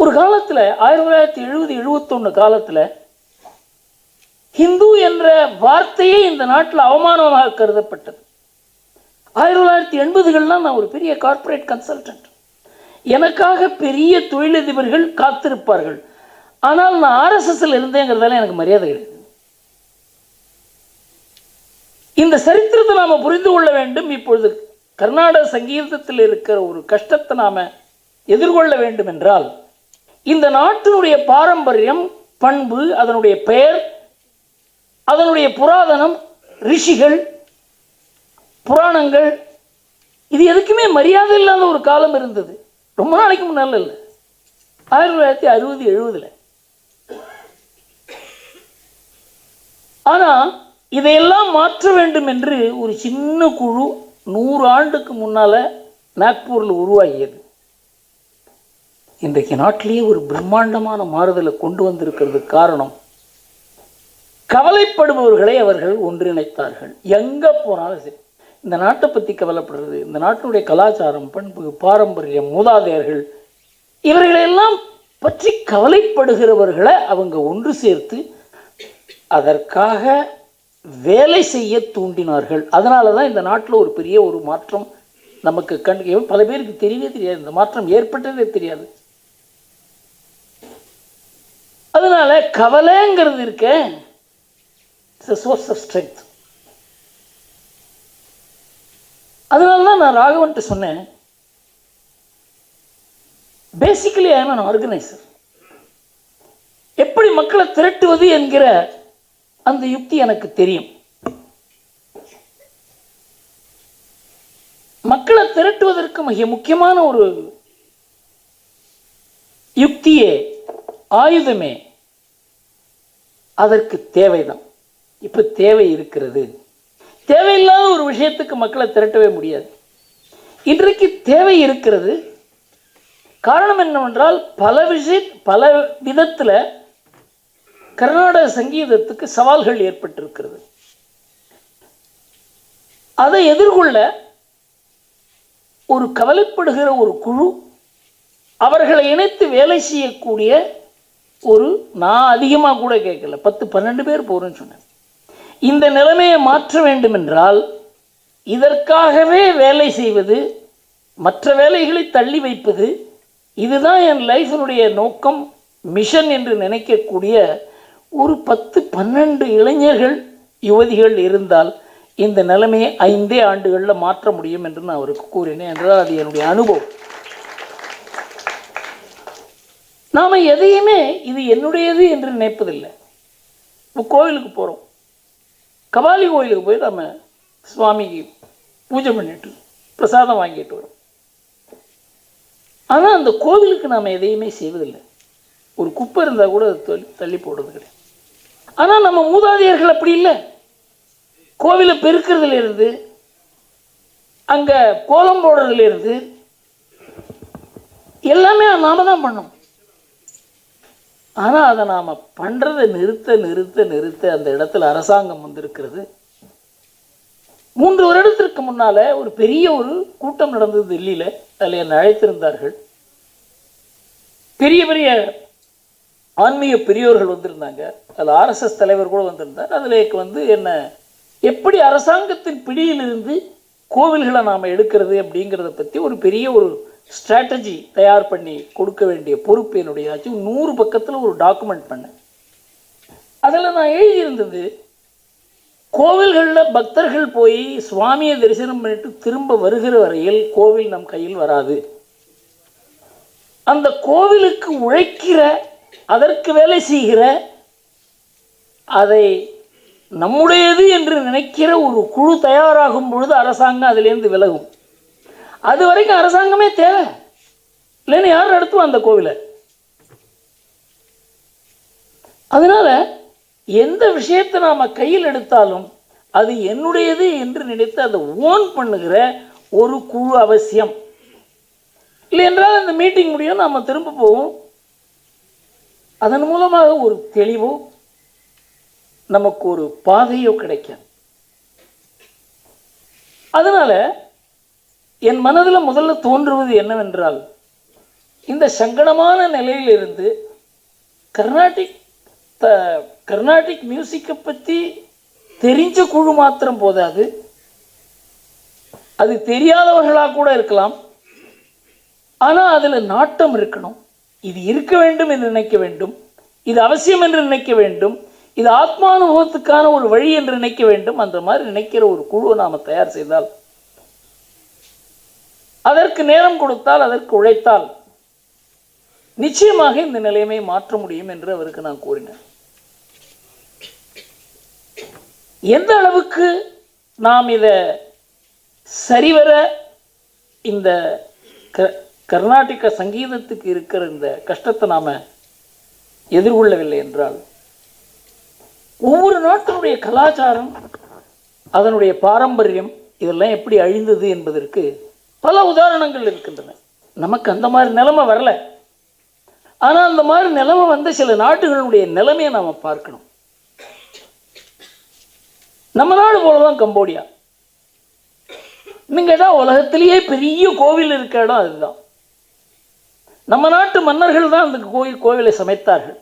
ஒரு காலத்தில் 1970-71 காலத்தில் ஹிந்து என்ற வார்த்தையே இந்த நாட்டில் அவமானமாக கருதப்பட்டது. 1980கள்லாம் நான் ஒரு பெரிய கார்ப்பரேட் கன்சல்டன்ட். எனக்காக பெரிய தொழிலதிபர்கள் காத்திருப்பார்கள். ஆனால் நான் ஆர்எஸ்எஸ்ல இருந்தேங்கிறதால எனக்கு மரியாதை கிடையாது. இந்த சரித்திரத்தை நாம புரிந்து கொள்ள வேண்டும். இப்பொழுது கர்நாடக சங்கீதத்தில் இருக்கிற ஒரு கஷ்டத்தை நாம எதிர்கொள்ள வேண்டும் என்றால், இந்த நாட்டினுடைய பாரம்பரியம், பண்பு, அதனுடைய பெயர், அதனுடைய புராதனம், ரிஷிகள், புராணங்கள், இது எதுக்குமே மரியாதை இல்லாத ஒரு காலம் இருந்தது. ரொம்ப நாளைக்கு முன்னால இல்லை, 1960-70. ஆனால் இதையெல்லாம் மாற்ற வேண்டும் என்று ஒரு சின்ன குழு 100 ஆண்டுக்கு முன்னால் நாக்பூரில் உருவாகியது. இன்றைக்கு நாட்டிலேயே ஒரு பிரம்மாண்டமான மாறுதலை கொண்டு வந்திருக்கிறது. காரணம், கவலைப்படுபவர்களை அவர்கள் ஒன்றிணைத்தார்கள். எங்கே போனாலும் சரி, இந்த நாட்டை பற்றி கவலைப்படுறது, இந்த நாட்டினுடைய கலாச்சாரம், பண்பு, பாரம்பரியம், மூதாதையர்கள், இவர்களெல்லாம் பற்றி கவலைப்படுகிறவர்களை அவங்க ஒன்று சேர்த்து அதற்காக வேலை செய்ய தூண்டினார்கள். அதனால தான் இந்த நாட்டில் ஒரு பெரிய ஒரு மாற்றம் நமக்கு பல பேருக்கு தெரியவே தெரியாது. இந்த மாற்றம் ஏற்பட்டதே தெரியாது. அதனால கவலைங்கிறது இருக்க, it's a source of strength. அதனால தான் நான் ராகவன்ட்டு சொன்னேன், basically I am an organizer. எப்படி மக்களை திரட்டுவது என்கிற அந்த யுக்தி எனக்கு தெரியும். மக்களை திரட்டுவதற்கு மிக முக்கியமான ஒரு யுக்தியே, ஆயுதமே அதற்கு தேவைதான். இப்ப தேவை இருக்கிறது. தேவையில்லாத ஒரு விஷயத்துக்கு மக்களை திரட்டவே முடியாது. இன்றைக்கு தேவை இருக்கிறது. காரணம் என்னவென்றால், பல விதத்தில் கர்நாடக சங்கீதத்துக்கு சவால்கள் ஏற்பட்டிருக்கிறது. அதை எதிர்கொள்ள ஒரு கவலைப்படுகிற ஒரு குழு, அவர்களை இணைத்து வேலை செய்யக்கூடிய ஒரு, நான் அதிகமாக கூட கேட்கல, 10-12 பேர் போறேன்னு சொன்னேன். இந்த நிலைமையை மாற்ற வேண்டும் என்றால் இதற்காகவே வேலை செய்வது, மற்ற வேலைகளை தள்ளி வைப்பது, இதுதான் என் லைஃபினுடைய நோக்கம், மிஷன் என்று நினைக்கக்கூடிய ஒரு 10-12 இளைஞர்கள், யுவதிகள் இருந்தால் இந்த நிலைமையை 5 ஆண்டுகளில் மாற்ற முடியும் என்று நான் அவருக்கு கூறினேன். என்றால் அது என்னுடைய அனுபவம். நாம் எதையுமே இது என்னுடையது என்று நினைப்பதில்லை. இப்போ கோவிலுக்கு போகிறோம், கபாலி கோயிலுக்கு போய் நம்ம சுவாமிக்கு பூஜை பண்ணிட்டு பிரசாதம் வாங்கிட்டு வரோம். ஆனால் அந்த கோவிலுக்கு நாம் எதையுமே செய்வதில்லை. ஒரு குப்பை இருந்தால் கூட தள்ளி போடுறது கிடையாது. ஆனால் நம்ம மூதாதையர்கள் அப்படி இல்லை. கோவிலை பெருக்கிறதுலேருந்து, அங்கே கோலம் போடுறதுலேருந்து எல்லாமே நாம தான் பண்ணோம். ஆனால் அதை நாம் பண்ணுறதை நிறுத்த அந்த இடத்துல அரசாங்கம் வந்திருக்கிறது. 3 வருடத்திற்கு முன்னால் ஒரு பெரிய ஒரு கூட்டம் நடந்தது டெல்லியில். அதில் என்னை அழைத்திருந்தார்கள். பெரிய பெரிய ஆன்மீக பெரியோர்கள் வந்திருந்தாங்க. அதில் ஆர்எஸ்எஸ் தலைவர் கூட வந்திருந்தார். அதில் என்ன எப்படி அரசாங்கத்தின் பிடியிலிருந்து கோவில்களை நாம் எடுக்கிறது அப்படிங்கிறத பற்றி ஒரு பெரிய ஒரு ஸ்ட்ராட்டஜி தயார் பண்ணி கொடுக்க வேண்டிய பொறுப்பு என்னுடைய ஆச்சு. 100 பக்கத்தில் ஒரு டாக்குமெண்ட் பண்ணேன். அதில் நான் எழுதியிருந்தது, கோவில்களில் பக்தர்கள் போய் சுவாமியை தரிசனம் பண்ணிட்டு திரும்ப வருகிற வரையில் கோவில் நம் கையில் வராது. அந்த கோவிலுக்கு உழைக்கிற, அதற்கு வேலை செய்கிற, அதை நம்முடையது என்று நினைக்கிற ஒரு குழு தயாராகும் பொழுது அரசாங்கம் அதிலேருந்து விலகும். அது வரைக்கும் அரசாங்கமே தேவை இல்லைன்னு யார் நடத்துவோம் அந்த கோவிலை? அதனால எந்த விஷயத்தை நாம கையில் எடுத்தாலும் அது என்னுடையது என்று நினைத்து அதை ஓன் பண்ணுகிற ஒரு குழு அவசியம். இல்லை என்றால் இந்த மீட்டிங் முடியும், நாம் திரும்ப போவோம். அதன் மூலமாக ஒரு தெளிவோ நமக்கு ஒரு பாதையோ கிடைக்கும். அதனால என் மனதில் முதல்ல தோன்றுவது என்னவென்றால், இந்த சங்கடமான நிலையிலிருந்து கர்நாடிக் மியூசிக்கை பற்றி தெரிஞ்ச குழு மாத்திரம் போதாது, அது தெரியாதவர்களாக கூட இருக்கலாம். ஆனால் அதில் நாட்டம் இருக்கணும். இது இருக்க வேண்டும் என்று நினைக்க வேண்டும், இது அவசியம் என்று நினைக்க வேண்டும், இது ஆத்மானுபவத்துக்கான ஒரு வழி என்று நினைக்க வேண்டும். அந்த மாதிரி நினைக்கிற ஒரு குழுவை நாம் தயார் செய்தால், அதற்கு நேரம் கொடுத்தால், அதற்கு உழைத்தால் நிச்சயமாக இந்த நிலைமை மாற்ற முடியும் என்று அவருக்கு நான் கூறினேன். எந்த அளவுக்கு நாம் இதை சரிவர இந்த கர்நாடக சங்கீதத்துக்கு இருக்கிற இந்த கஷ்டத்தை நாம் எதிர்கொள்ளவில்லை என்றால், ஒவ்வொரு நாட்டினுடைய கலாச்சாரம், அதனுடைய பாரம்பரியம் இதெல்லாம் எப்படி அழிந்தது என்பதற்கு பல உதாரணங்கள் இருக்கின்றன. நமக்கு அந்த மாதிரி நிலைமை வரல. ஆனால் அந்த மாதிரி நிலைமை வந்த சில நாடுகளுடைய நிலைமையை நாம் பார்க்கணும். நம்ம நாடு போலதான் கம்போடியா. இன்னும் கேட்டால் உலகத்திலேயே பெரிய கோவில் இருக்க இடம் அதுதான். நம்ம நாட்டு மன்னர்கள் தான் அந்த கோவிலை சமைத்தார்கள்.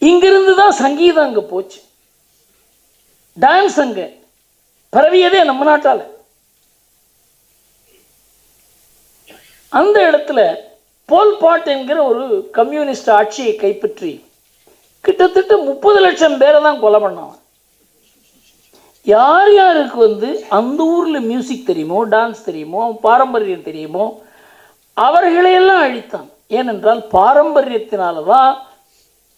இங்கிருந்து தான் சங்கீதம் அங்கே போச்சு. டான்ஸ் அங்கே பரவியதே நம்ம நாட்டால். அந்த இடத்துல போல்பாட் என்கிற ஒரு கம்யூனிஸ்ட் ஆட்சியை கைப்பற்றி கிட்டத்தட்ட 30 லட்சம் பேரை தான் கொலை பண்ணான். யார் யாருக்கு அந்த ஊரில் மியூசிக் தெரியுமோ, டான்ஸ் தெரியுமோ, பாரம்பரியம் தெரியுமோ, அவர்களையெல்லாம் அழித்தான். ஏனென்றால் பாரம்பரியத்தினால தான்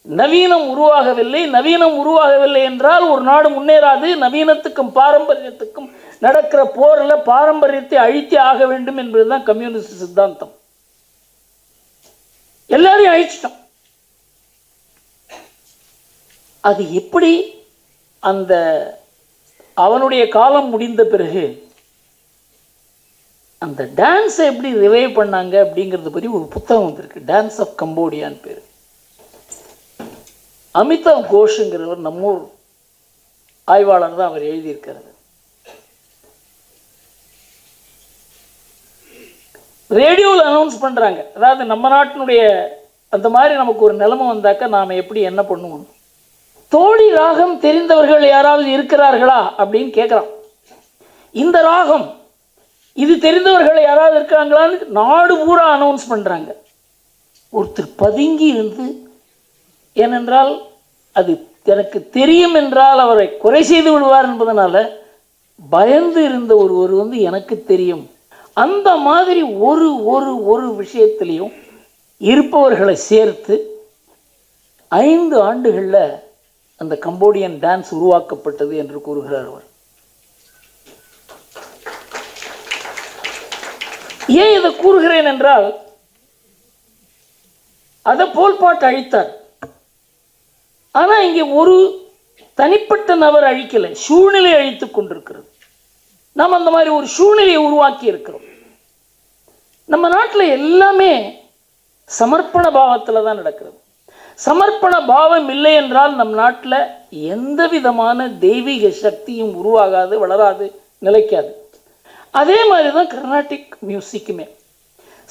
நவீனம் உருவாகவில்லை. நவீனம் உருவாகவில்லை என்றால் ஒரு நாடு முன்னேறாது. நவீனத்துக்கும் பாரம்பரியத்துக்கும் நடக்கிற போரில் பாரம்பரியத்தை அழித்தே ஆக வேண்டும் என்பதுதான் கம்யூனிஸ்ட் சித்தாந்தம். எல்லாரையும் அழிச்சிட்டோம். அது எப்படி அந்த அவனுடைய காலம் முடிந்த பிறகு அந்த டான்ஸை எப்படி ரிவைவ் பண்ணாங்க அப்படிங்கிறது பற்றி ஒரு புத்தகம் வந்திருக்கு. டான்ஸ் ஆஃப் கம்போடியான்னு பேர். அமிதாவ் கோஷுங்கிறவர் நம்மூர் ஆய்வாளர் தான் அவர் எழுதியிருக்கிறார். ரேடியோவில் அனௌன்ஸ் பண்ணுறாங்க. அதாவது நம்ம நாட்டினுடைய அந்த மாதிரி நமக்கு ஒரு நிலைமை வந்தாக்கா நாம் எப்படி என்ன பண்ணுவோம். தோடி ராகம் தெரிந்தவர்கள் யாராவது இருக்கிறார்களா அப்படின்னு கேட்குறான். இந்த ராகம் இது தெரிந்தவர்கள் யாராவது இருக்காங்களான்னு நாடு பூரா அனௌன்ஸ் பண்ணுறாங்க. ஒருத்தர் பதுங்கி இருந்து, ஏனென்றால் அது எனக்கு தெரியும் என்றால் அவரை குறை செய்து விடுவார் என்பதனால பயந்து இருந்த ஒருவர் எனக்கு தெரியும், அந்த மாதிரி ஒரு ஒரு ஒரு விஷயத்திலையும் இருப்பவர்களை சேர்த்து 5 ஆண்டுகளில் அந்த கம்போடியன் டான்ஸ் உருவாக்கப்பட்டது என்று கூறுகிறார் அவர். ஏன் இதை கூறுகிறேன் என்றால், அதை போல்பாட் அழித்தார். ஆனால் இங்கே ஒரு தனிப்பட்ட நபர் அழிக்கலை, சூழ்நிலை அழித்துக் கொண்டிருக்கிறது. நாம் அந்த மாதிரி ஒரு சூழ்நிலையை உருவாக்கி இருக்கிறோம். நம்ம நாட்டில் எல்லாமே சமர்ப்பண பாவத்தில் தான் நடக்கிறது. சமர்ப்பண பாவம் இல்லை என்றால் நம் நாட்டில் எந்த விதமான தெய்வீக சக்தியும் உருவாகாது, வளராது, நிலைக்காது. அதே மாதிரி தான் கர்நாடிக் மியூசிக்குமே.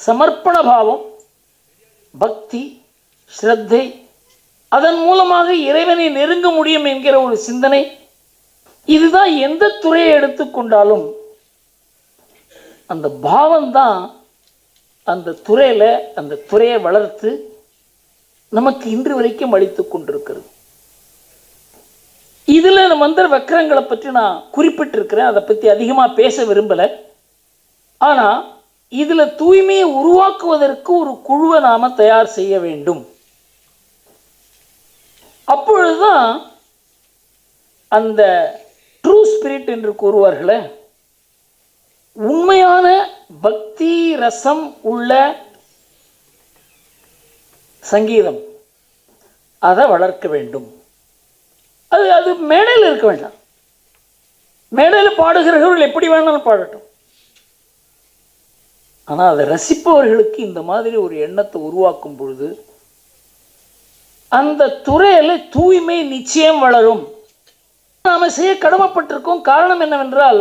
சமர்ப்பண பாவம், பக்தி, ஸ்ரத்தை, அதன் மூலமாக இறைவனை நெருங்க முடியும் என்கிற ஒரு சிந்தனை, இதுதான் எந்த துறையை எடுத்துக்கொண்டாலும் அந்த பாவம்தான் அந்த துறையில் அந்த துறையை வளர்த்து நமக்கு இன்று வரைக்கும் அளித்து கொண்டிருக்கிறது. இதில் மந்திர வக்கரங்களை பற்றி நான் குறிப்பிட்டிருக்கிறேன். அதை பற்றி அதிகமாக பேச விரும்பலை. ஆனால் இதில் தூய்மையை உருவாக்குவதற்கு ஒரு குழுவை நாம் தயார் செய்ய வேண்டும். அப்பொழுதுதான் அந்த ட்ரூ ஸ்பிரிட் என்று கூறுவார்களே, உண்மையான பக்தி ரசம் உள்ள சங்கீதம், அதை வளர்க்க வேண்டும். அது மேடையில் இருக்க வேண்டாம். மேடையில் பாடுகிறவர்கள் எப்படி வேணாலும் பாடட்டும். ஆனால் அதை ரசிப்பவர்களுக்கு இந்த மாதிரி ஒரு எண்ணத்தை உருவாக்கும் பொழுது அந்த துறையில் தூய்மை நிச்சயம் வளரும். நாம் செய்ய கடமைப்பட்டிருக்கோம். காரணம் என்னவென்றால்,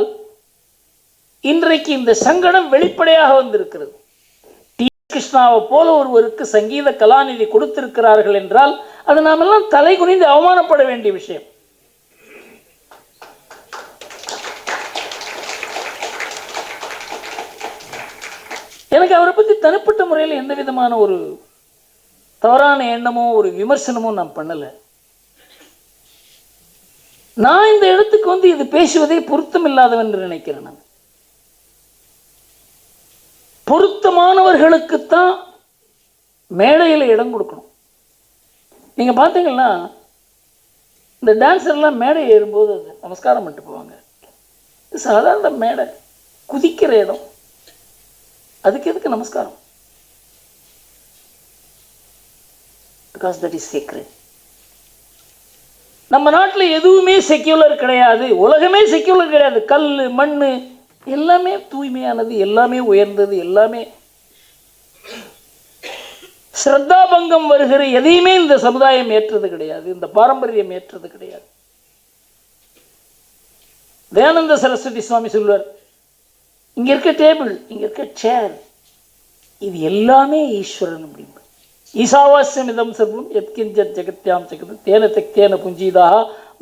இன்றைக்கு இந்த சங்கடம் வெளிப்படையாக வந்திருக்கிறது. கிருஷ்ணாவை போல ஒருவருக்கு சங்கீத கலாநிதி கொடுத்திருக்கிறார்கள் என்றால் அது நாமெல்லாம் தலை குனிந்து அவமானப்பட வேண்டிய விஷயம். எனக்கு அவரை பற்றி தனிப்பட்ட முறையில் எந்த விதமான ஒரு தவறான எண்ணமோ ஒரு விமர்சனமோ நான் பண்ணலை. நான் இந்த இடத்துக்கு வந்து இது பேசுவதே பொருத்தம் இல்லாதவன் என்று நினைக்கிறேன். நான் பொருத்தமானவர்களுக்குத்தான் மேடையில் இடம் கொடுக்கணும். நீங்க பார்த்தீங்கன்னா இந்த டான்ஸர்லாம் மேடை ஏறும்போது அது நமஸ்காரம் பண்ணிட்டு போவாங்க. இது சாதாரண மேடை, குதிக்கிற இடம், அதுக்கு எதுக்கு நமஸ்காரம்? Because that is sacred. நம்ம நாட்டில் எதுவுமே செக்யூலர் கிடையாது, உலகமே செக்யூலர் கிடையாது. கல் மண் எல்லாமே தூய்மையானது, எல்லாமே உயர்ந்தது, எல்லாமே ஸ்ரத்தாபங்கம் வருகிற எதையுமே இந்த சமுதாயம் ஏற்றது கிடையாது, இந்த பாரம்பரியம் ஏற்றது கிடையாது. தயானந்த சரஸ்வதி சுவாமி சொல்வார், இங்க இருக்க டேபிள், இங்க இருக்க சேர், இது எல்லாமே ஈஸ்வரன் அப்படிங்க. ஈசாவாஸ்யம் இதம் சர்வம் எத்கிஞ்சத் ஜெகத்யாம் ஜெகத் தேன தெக்தேன புஞ்சீதாக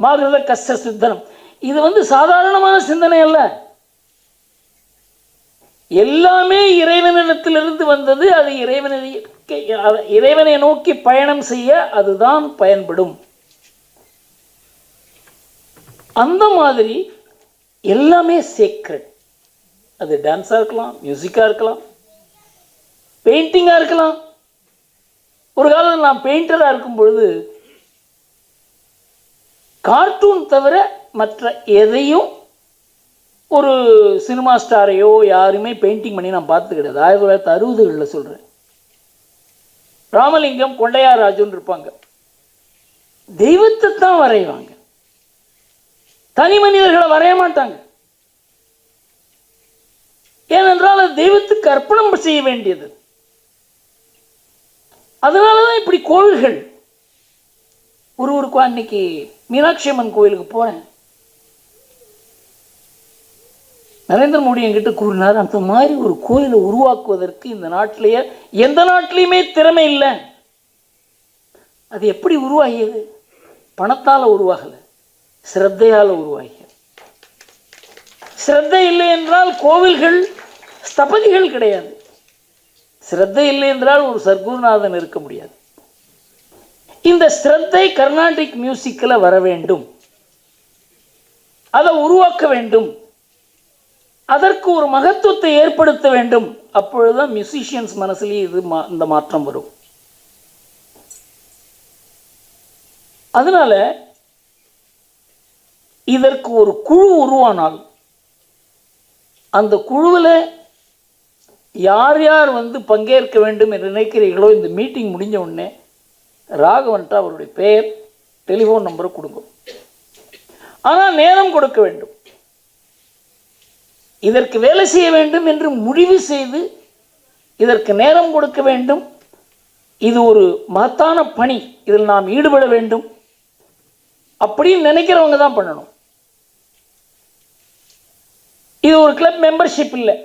மாகிருத கஸ்ய சித்தனம். இது வந்து சாதாரணமான சிந்தனை அல்ல, எல்லாமே இறைவனிடத்திலிருந்து வந்தது. அது இறைவனை நோக்கி பயணம் செய்ய அதுதான் பயன்படும். அந்த மாதிரி எல்லாமே சேக்ரெட். அது டான்ஸா இருக்கலாம், மியூசிக்கா இருக்கலாம், பெயிண்டிங்கா இருக்கலாம். ஒரு காலம் நான் பெயிண்டரா இருக்கும் பொழுது கார்ட்டூன் தவிர மற்ற எதையும் ஒரு சினிமா ஸ்டாரையோ யாருமே பெயிண்டிங் பண்ணி நான் பார்த்து கிடையாது. 1960களில் சொல்கிறேன். ராமலிங்கம், கொண்டையாராஜுன்னு இருப்பாங்க, தெய்வத்தை தான் வரைவாங்க, தனி மனிதர்களை வரைய மாட்டாங்க. ஏனென்றால் அது தெய்வத்துக்கு அர்ப்பணம் செய்ய வேண்டியது. அதனாலதான் இப்படி கோவில்கள் ஒருவருக்கு. அன்னைக்கு மீனாட்சி அம்மன் கோயிலுக்கு போறேன், நரேந்திர மோடி என்கிட்ட கூறினார், அந்த மாதிரி ஒரு கோயிலை உருவாக்குவதற்கு இந்த நாட்டிலேயே எந்த நாட்டிலையுமே திறமை இல்லை. அது எப்படி உருவாகியது? பணத்தால் உருவாகலை, சிரத்தையால் உருவாகியது. சிரத்தை இல்லை என்றால் கோவில்கள் ஸ்தபதிகள் கிடையாது. சிரத்தை இல்லை என்றால் ஒரு சர்க்குருநாதன் இருக்க முடியாது. இந்த சிரத்தை கர்நாடிக் மியூசிக்கில் வர வேண்டும், அதை உருவாக்க வேண்டும், அதற்கு ஒரு மகத்துவத்தை ஏற்படுத்த வேண்டும். அப்பொழுதுதான் மியூசிஷியன்ஸ் மனசுலேயே இந்த மாற்றம் வரும். அதனால இதற்கு ஒரு குழு உருவானால் அந்த குழுவில் யார் யார் வந்து பங்கேற்க வேண்டும் என்று நினைக்கிறீர்களோ, இந்த மீட்டிங் முடிஞ்ச உடனே ராகவன்ட்ட அவருடைய பெயர், டெலிஃபோன் நம்பரை கொடுங்க. ஆனால் நேரம் கொடுக்க வேண்டும். இதற்கு வேலை செய்ய வேண்டும் என்று முடிவு செய்து இதற்கு நேரம் கொடுக்க வேண்டும். இது ஒரு மகத்தான பணி, இதில் நாம் ஈடுபட வேண்டும் அப்படின்னு நினைக்கிறவங்க தான் பண்ணணும். இது ஒரு கிளப் மெம்பர்ஷிப் இல்லை.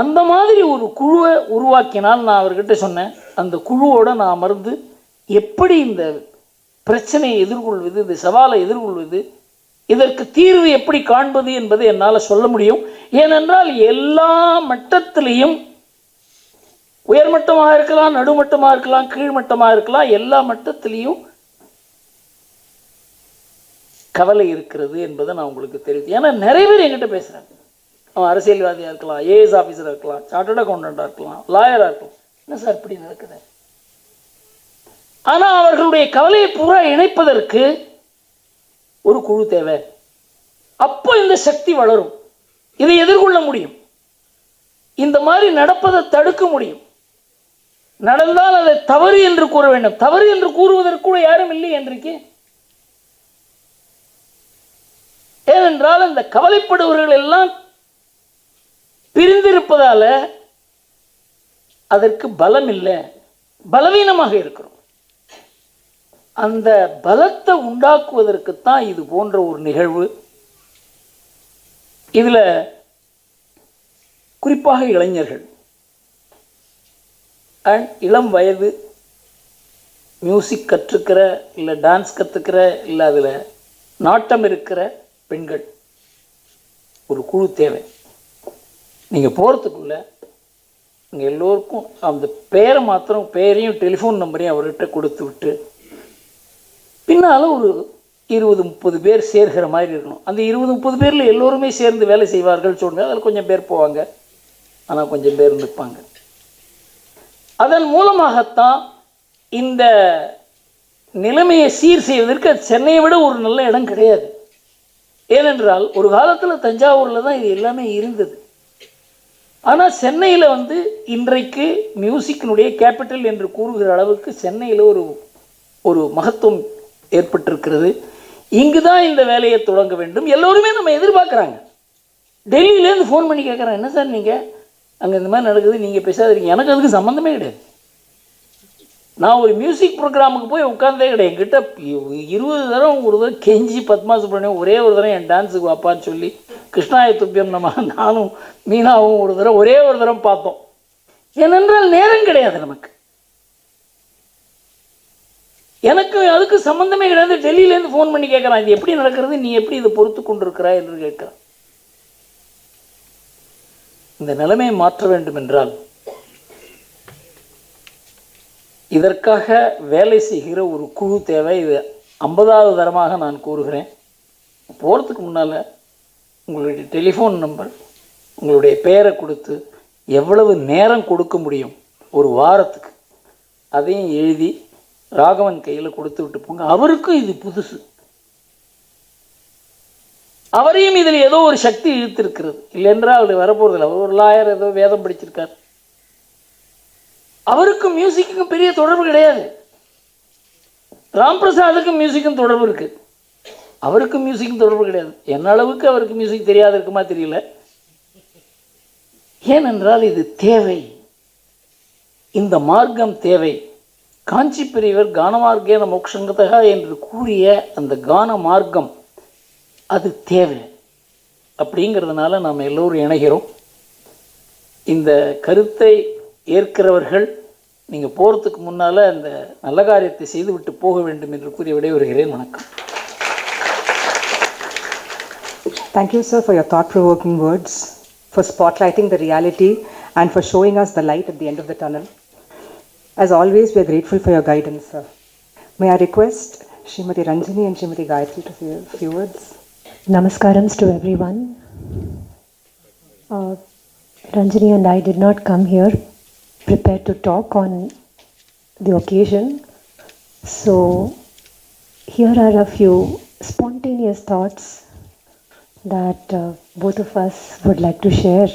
அந்த மாதிரி ஒரு குழுவை உருவாக்கினால், நான் அவர்கிட்ட சொன்னேன், அந்த குழுவோடு நான் அமர்ந்து எப்படி இந்த பிரச்சனையை எதிர்கொள்வது, இந்த சவாலை எதிர்கொள்வது, இதற்கு தீர்வு எப்படி காண்பது என்பதை என்னால் சொல்ல முடியும். ஏனென்றால் எல்லா மட்டத்திலையும், உயர்மட்டமாக இருக்கலாம், நடுமட்டமாக இருக்கலாம், கீழ்மட்டமாக இருக்கலாம், எல்லா மட்டத்திலையும் கவலை இருக்கிறது என்பதை நான் உங்களுக்கு தெரிவித்து. ஏன்னா நிறைய பேர் என்கிட்ட பேசுகிறாங்க. அவன் அரசியல்வாதியாக இருக்கலாம், ஏஎஸ் ஆஃபீஸராக இருக்கலாம், சார்ட்டர்ட் அக்கௌண்டண்டாக இருக்கலாம், லாயராக இருக்கலாம். என்ன சார் இப்படி நடக்குது? ஆனால் அவர்களுடைய கவலையை பூரா இணைப்பதற்கு ஒரு குழு தேவை. அப்போ இந்த சக்தி வளரும், இதை எதிர்கொள்ள முடியும், இந்த மாதிரி நடப்பதை தடுக்க முடியும். நடந்தால் அதை தவறு என்று கூற வேண்டும். தவறு என்று கூறுவதற்கு கூட யாரும் இல்லை என்றைக்கு. ஏனென்றால் அந்த கவலைப்படுபவர்கள் எல்லாம் பிரிந்திருப்பதால அதற்கு பலம் இல்லை, பலவீனமாக இருக்கிறோம். அந்த பலத்தை உண்டாக்குவதற்குத்தான் இது போன்ற ஒரு நிகழ்வு. இதில் குறிப்பாக இளைஞர்கள், அண்ட் இளம் வயது மியூசிக் கற்றுக்கிற இல்லை டான்ஸ் கற்றுக்கிற இல்லை அதில் நாட்டம் இருக்கிற பெண்கள் ஒரு குழு தேவை. நீங்கள் போகிறதுக்குள்ள நீங்கள் எல்லோருக்கும் அந்த பேரை மாத்திரம் பெயரையும் டெலிஃபோன் நம்பரையும் அவர்கிட்ட கொடுத்து விட்டு பின்னால் ஒரு 20-30 பேர் சேர்கிற மாதிரி இருக்கணும். அந்த 20-30 பேரில் எல்லோருமே சேர்ந்து வேலை செய்வார்கள் சொல்லுங்க. அதில் கொஞ்சம் பேர் போவாங்க, ஆனால் கொஞ்சம் பேர் நிற்பாங்க. அதன் மூலமாகத்தான் இந்த நிலைமையை சீர் செய்வதற்கு சென்னையை விட ஒரு நல்ல இடம் கிடையாது. ஏனென்றால் ஒரு காலத்தில் தஞ்சாவூரில் தான் இது எல்லாமே இருந்தது. ஆனால் சென்னையில் இன்றைக்கு மியூசிக்கினுடைய கேபிட்டல் என்று கூறுகிற அளவுக்கு சென்னையில் ஒரு மகத்துவம் ஏற்பட்டிருக்கிறது. இங்கு தான் இந்த வேலையை தொடங்க வேண்டும் எல்லோருமே நம்ம எதிர்பார்க்குறாங்க. டெல்லியிலேருந்து ஃபோன் பண்ணி கேட்குறாங்க, என்ன சார் நீங்கள் அங்கே இந்த மாதிரி நடக்குது, நீங்கள் பேசாதீங்க. எனக்கு அதுக்கு சம்மந்தமே கிடையாது. நான் ஒரு மியூசிக் ப்ரோக்ராமுக்கு போய் உட்காந்தே கிடையாது. என்கிட்ட 20 தரம் ஒரு தடவை கெஞ்சி பத்மா சுப்ரமணியம் ஒரே ஒரு தரம் என் டான்ஸுக்கு வாப்பான்னு சொல்லி கிருஷ்ணாய துப்பியம் நம்ம நானும் மீனாவும் ஒரே ஒரு தரம் பார்த்தோம். ஏனென்றால் நேரம் கிடையாது நமக்கு. எனக்கு அதுக்கு சம்மந்தமே கிடையாது. டெல்லியிலேருந்து ஃபோன் பண்ணி கேட்குறான், இது எப்படி நடக்கிறது, நீ எப்படி இதை பொறுத்து கொண்டிருக்கிறாய் என்று கேட்குறான். இந்த நிலைமையை மாற்ற வேண்டும் என்றால் இதற்காக வேலை செய்கிற ஒரு குழு தேவை. இது 50வது தரமாக நான் கூறுகிறேன். போகிறதுக்கு முன்னால் உங்களுடைய டெலிஃபோன் நம்பர், உங்களுடைய பெயரை கொடுத்து எவ்வளவு நேரம் கொடுக்க முடியும் ஒரு வாரத்துக்கு அதையும் எழுதி ராகவன் கையில் கொடுத்து விட்டு போங்க. அவருக்கும் இது புதுசு. அவரையும் இதில் ஏதோ ஒரு சக்தி இழுத்திருக்கிறது. இல்லைன்றால் அவர் வரப்போறதில்லை. அவர் ஒரு லாயர், ஏதோ வேதம் படிச்சிருக்கார். அவருக்கும் மியூசிக்குக்கும் பெரிய தொடர்பு கிடையாது. ராம் பிரசாதுக்கும் மியூசிக்கும் தொடர்பு இருக்கு, அவருக்கும் மியூசிக்கும் தொடர்பு கிடையாது. என்ன அளவுக்கு அவருக்கு மியூசிக் தெரியாது இருக்குமா தெரியல. ஏனென்றால் இது தேவை, இந்த மார்க்கம் தேவை. காஞ்சி பெரியவர் கானமார்க்கேன மோக்ஷங்கதா என்று கூறிய அந்த கான மார்க்கம் அது தேவை. அப்படிங்கிறதுனால நாம் எல்லோரும் இணைகிறோம். இந்த கருத்தை ஏற்கிறவர்கள் நீங்கள் போகிறதுக்கு முன்னால் அந்த நல்ல காரியத்தை செய்துவிட்டு போக வேண்டும் என்று கூறி விடைபெறுகிறேன். வணக்கம். Thank you, sir, for your thought-provoking words, for spotlighting the reality and for showing us the light at the end of the tunnel. As always, we are grateful for your guidance, sir. May I request Srimati Ranjini and Srimati Gayatri to say a few words? Namaskarams to everyone. Ranjini and I did not come here prepared to talk on the occasion. So, here are a few spontaneous thoughts that both of us would like to share.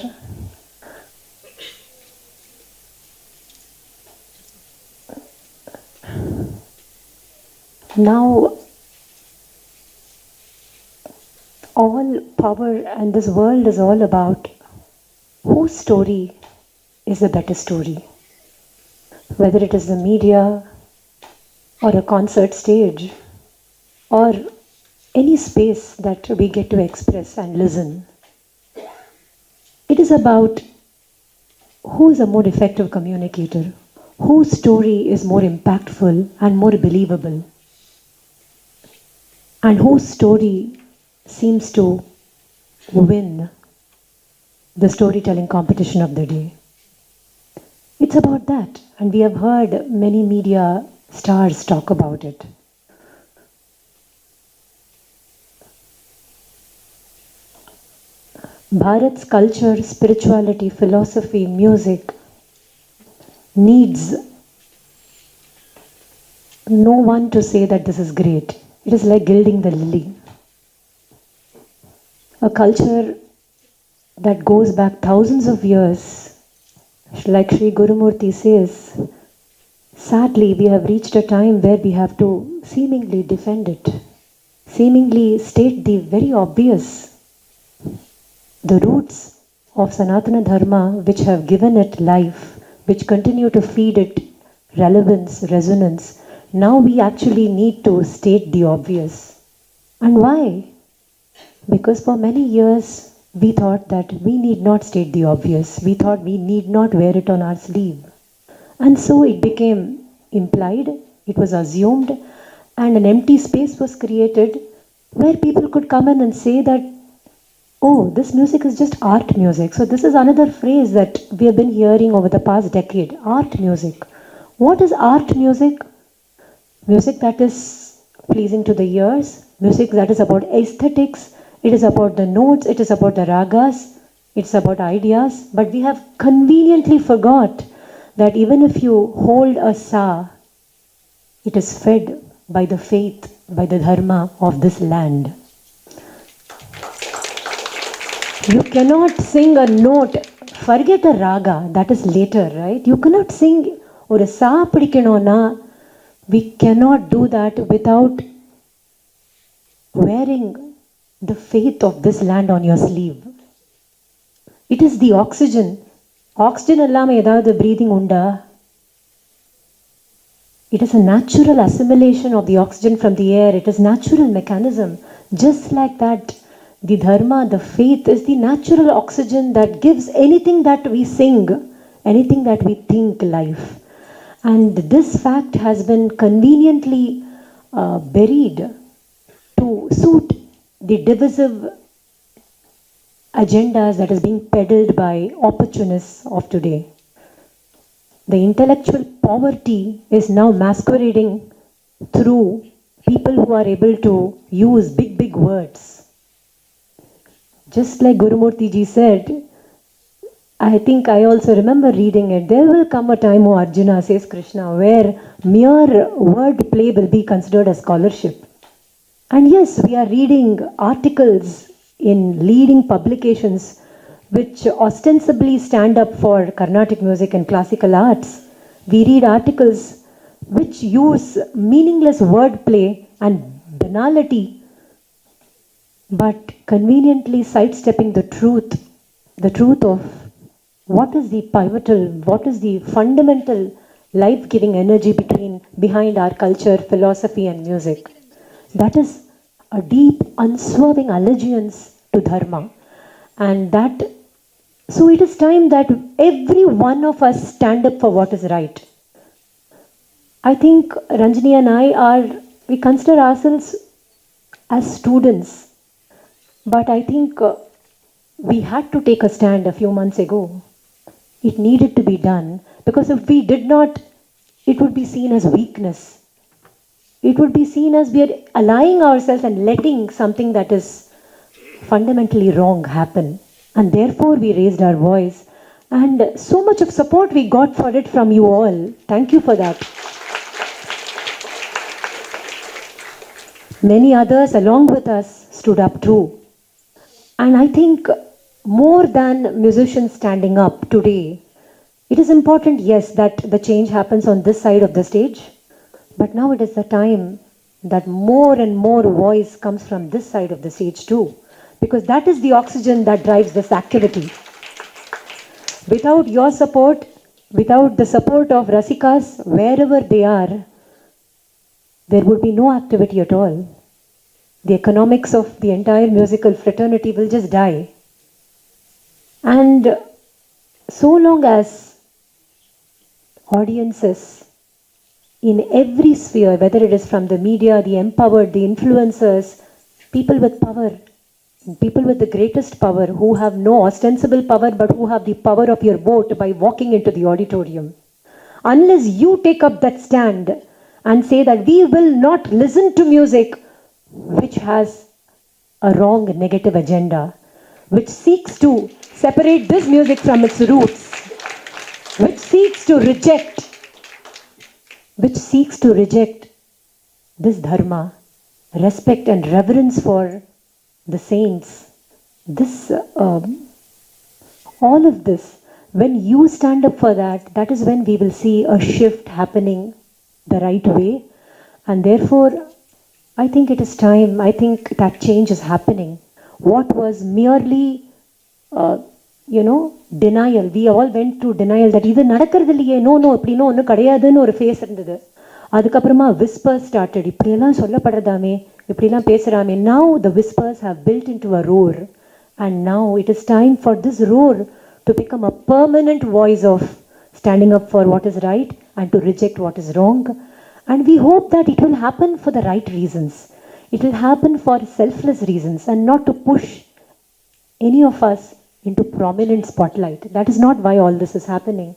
Now, all power and this world is all about whose story is a better story. Whether it is the media or a concert stage or any space that we get to express and listen. It is about who is a more effective communicator, whose story is more impactful and more believable, and whose story seems to win the storytelling competition of the day. It's about that, and we have heard many media stars talk about it. Bharat's culture, spirituality, philosophy, music needs no one to say that this is great. It is like gilding the lily. A culture that goes back thousands of years, like Sri Gurumurti says, sadly we have reached a time where we have to seemingly defend it, seemingly state the very obvious. The roots of Sanatana Dharma, which have given it life, which continue to feed it relevance, resonance, now we actually need to state the obvious. And why? Because for many years we thought that we need not state the obvious. We thought we need not wear it on our sleeve. And so it became implied, it was assumed, and an empty space was created where people could come in and say that, oh, this music is just art music. So this is another phrase that we have been hearing over the past decade, art music. What is art music? Music that is pleasing to the ears, music that is about aesthetics, it is about the notes, it is about the ragas, it's about ideas. But we have conveniently forgot that even if you hold a sa, it is fed by the faith, by the dharma of this land. You cannot sing a note, forget a raga, that is later, right? You cannot sing ஒரு சா பிடிக்கணும்னா we cannot do that without wearing the faith of this land on your sleeve. It is the oxygen. Oxygen இல்லாம ஏதாவது breathing உண்டா? It is a natural assimilation of the oxygen from the air. It is natural mechanism. Just like that, the dharma, the faith is the natural oxygen that gives anything that we sing, anything that we think life. And this fact has been conveniently buried to suit the divisive agendas that is being peddled by opportunists of today. The intellectual poverty is now masquerading through people who are able to use big words. Just like Gurumurti ji said, I think I also remember reading it, there will come a time, O Arjuna, says Krishna, where mere word play will be considered as scholarship. And yes, we are reading articles in leading publications which ostensibly stand up for Carnatic music and classical arts. We read articles which use meaningless wordplay and banality, but conveniently sidestepping the truth of what is the pivotal, what is the fundamental life-giving energy behind our culture, philosophy and music. That is a deep, unswerving allegiance to dharma. And that, so it is time that every one of us stand up for what is right. I think Ranjini and I we consider ourselves as students. But I think we had to take a stand a few months ago. It needed to be done, because if we did not, it would be seen as weakness. It would be seen as we are allying ourselves and letting something that is fundamentally wrong happen. And therefore we raised our voice. And so much of support we got for it from you all. Thank you for that. Many others along with us stood up too. And I think more than musicians standing up today, it is important, yes, that the change happens on this side of the stage. But now it is the time that more and more voice comes from this side of the stage too. Because that is the oxygen that drives this activity. Without your support, without the support of Rasikas, wherever they are, there would be no activity at all. The economics of the entire musical fraternity will just die. And so long as audiences in every sphere, whether it is from the media, the empowered, the influencers, people with power, people with the greatest power, who have no ostensible power but who have the power of your vote by walking into the auditorium. Unless you take up that stand and say that we will not listen to music which has a wrong negative agenda, which seeks to separate this music from its roots, which seeks to reject this dharma, respect and reverence for the saints, this all of this, when you stand up for that, that is when we will see a shift happening the right way. And therefore I think it is time, I think that change is happening. What was merely denial, we all went to denial that இது நடக்கிறது இல்லையே, no இப்படின்னு ஒன்றும் கிடையாதுன்னு ஒரு face இருந்தது. அதுக்கப்புறமா whispers started, இப்படியெல்லாம் சொல்லப்படுறதாமே, இப்படிலாம் பேசுகிறாமே. Now the whispers have built into a roar, and now it is time for this roar to become a permanent voice of standing up for what is right and to reject what is wrong. And we hope that it will happen for the right reasons. It will happen for selfless reasons and not to push any of us into prominent spotlight. That is not why all this is happening.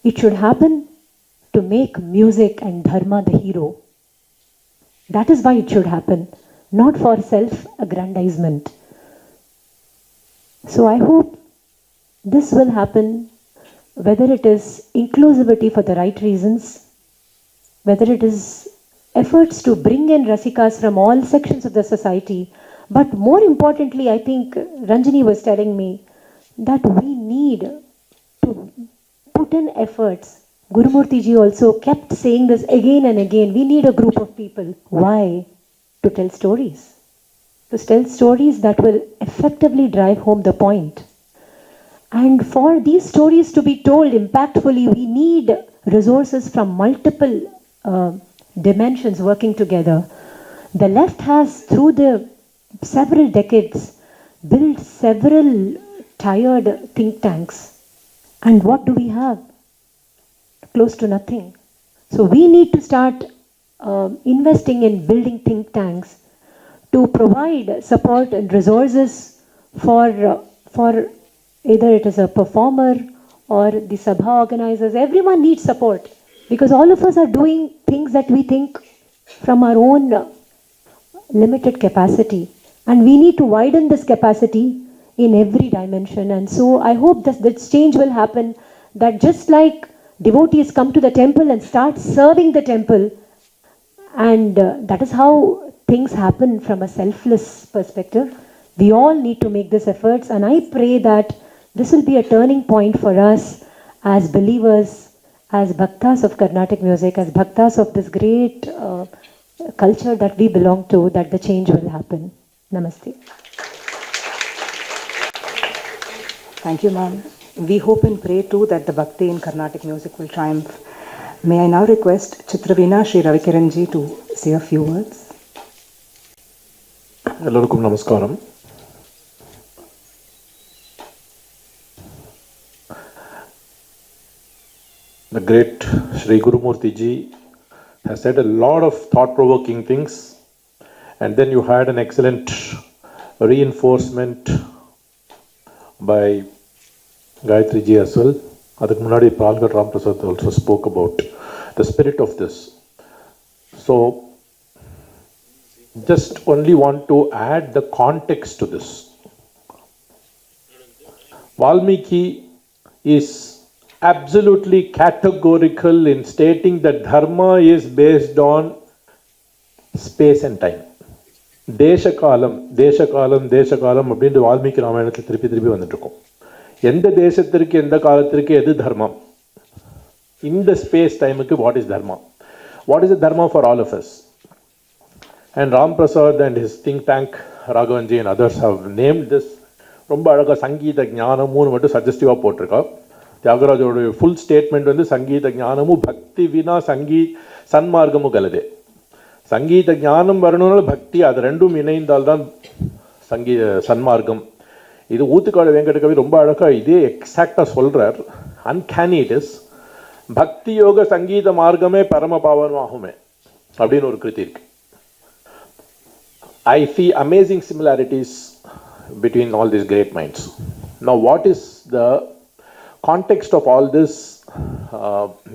It should happen to make music and dharma the hero. That is why it should happen, not for self-aggrandizement. So I hope this will happen, whether it is inclusivity for the right reasons, whether it is efforts to bring in Rasikas from all sections of the society, but more importantly, I think Ranjini was telling me that we need to put in efforts. Gurumurthy ji also kept saying this again and again. We need a group of people. Why? To tell stories. To tell stories that will effectively drive home the point. And for these stories to be told impactfully, we need resources from multiple dimensions working together. The left has, through the several decades, built several tired think tanks. And what do we have? Close to nothing. So we need to start investing in building think tanks to provide support and resources for either it is a performer or the Sabha organizers. Everyone needs support because all of us are doing things that we think from our own limited capacity. And we need to widen this capacity in every dimension. And so I hope that this change will happen, that just like devotees come to the temple and start serving the temple, and that is how things happen from a selfless perspective. We all need to make these efforts, and I pray that this will be a turning point for us as believers, as bhaktas of Carnatic music, as bhaktas of this great culture that we belong to, that the change will happen. Namaste. Thank you, ma'am. We hope and pray too that the bhakti in Carnatic music will triumph. May I now request Chitraveena Sri Ravikiran ji to say a few words. எல்லோருக்கும் நமஸ்காரம். The great Sri Gurumurthy ji has said a lot of thought-provoking things, and then you had an excellent reinforcement by Gayatri ji as well. அதுக்கு முன்னாடி Palghar Ram Prasad also spoke about the spirit of this. So just only want to add the context to this. Valmiki is absolutely categorical in stating that dharma is based on space and time. தேசகாலம் தேசகாலம் தேசகாலம் அப்படின்ற வால்மீகி ராமாயணத்தில் திருப்பி திருப்பி வந்துட்டு இருக்கோம். எந்த தேசத்திற்கு எந்த காலத்திற்கு எது தர்மம், இந்த ஸ்பேஸ் டைமுக்கு what is dharma, what is the dharma for all of us. And Ram Prasad and his think tank, Raghavanji and others have named this. ரொம்ப அழகாக சங்கீத ஞானமும் மட்டும் சஜஸ்டிவாக போட்டிருக்கா. தியாகராஜோட ஃபுல் ஸ்டேட்மெண்ட் வந்து சங்கீத ஞானமும் பக்தி வினா சன்மார்க்கமும் கலதே. சங்கீத ஞானம் வரணும்னால பக்தி, அது ரெண்டும் இணைந்தால்தான் சன்மார்க்கம். இது ஊத்துக்காடு வெங்கடகவி ரொம்ப அழகாக இதே எக்ஸாக்டாக சொல்கிறார். Uncanny it is. பக்தி யோக சங்கீத மார்க்கமே பரம பாவனமாகுமே அப்படின்னு ஒரு கிருதி இருக்கு. I see amazing similarities between all these great minds. Now, what is the context of all this,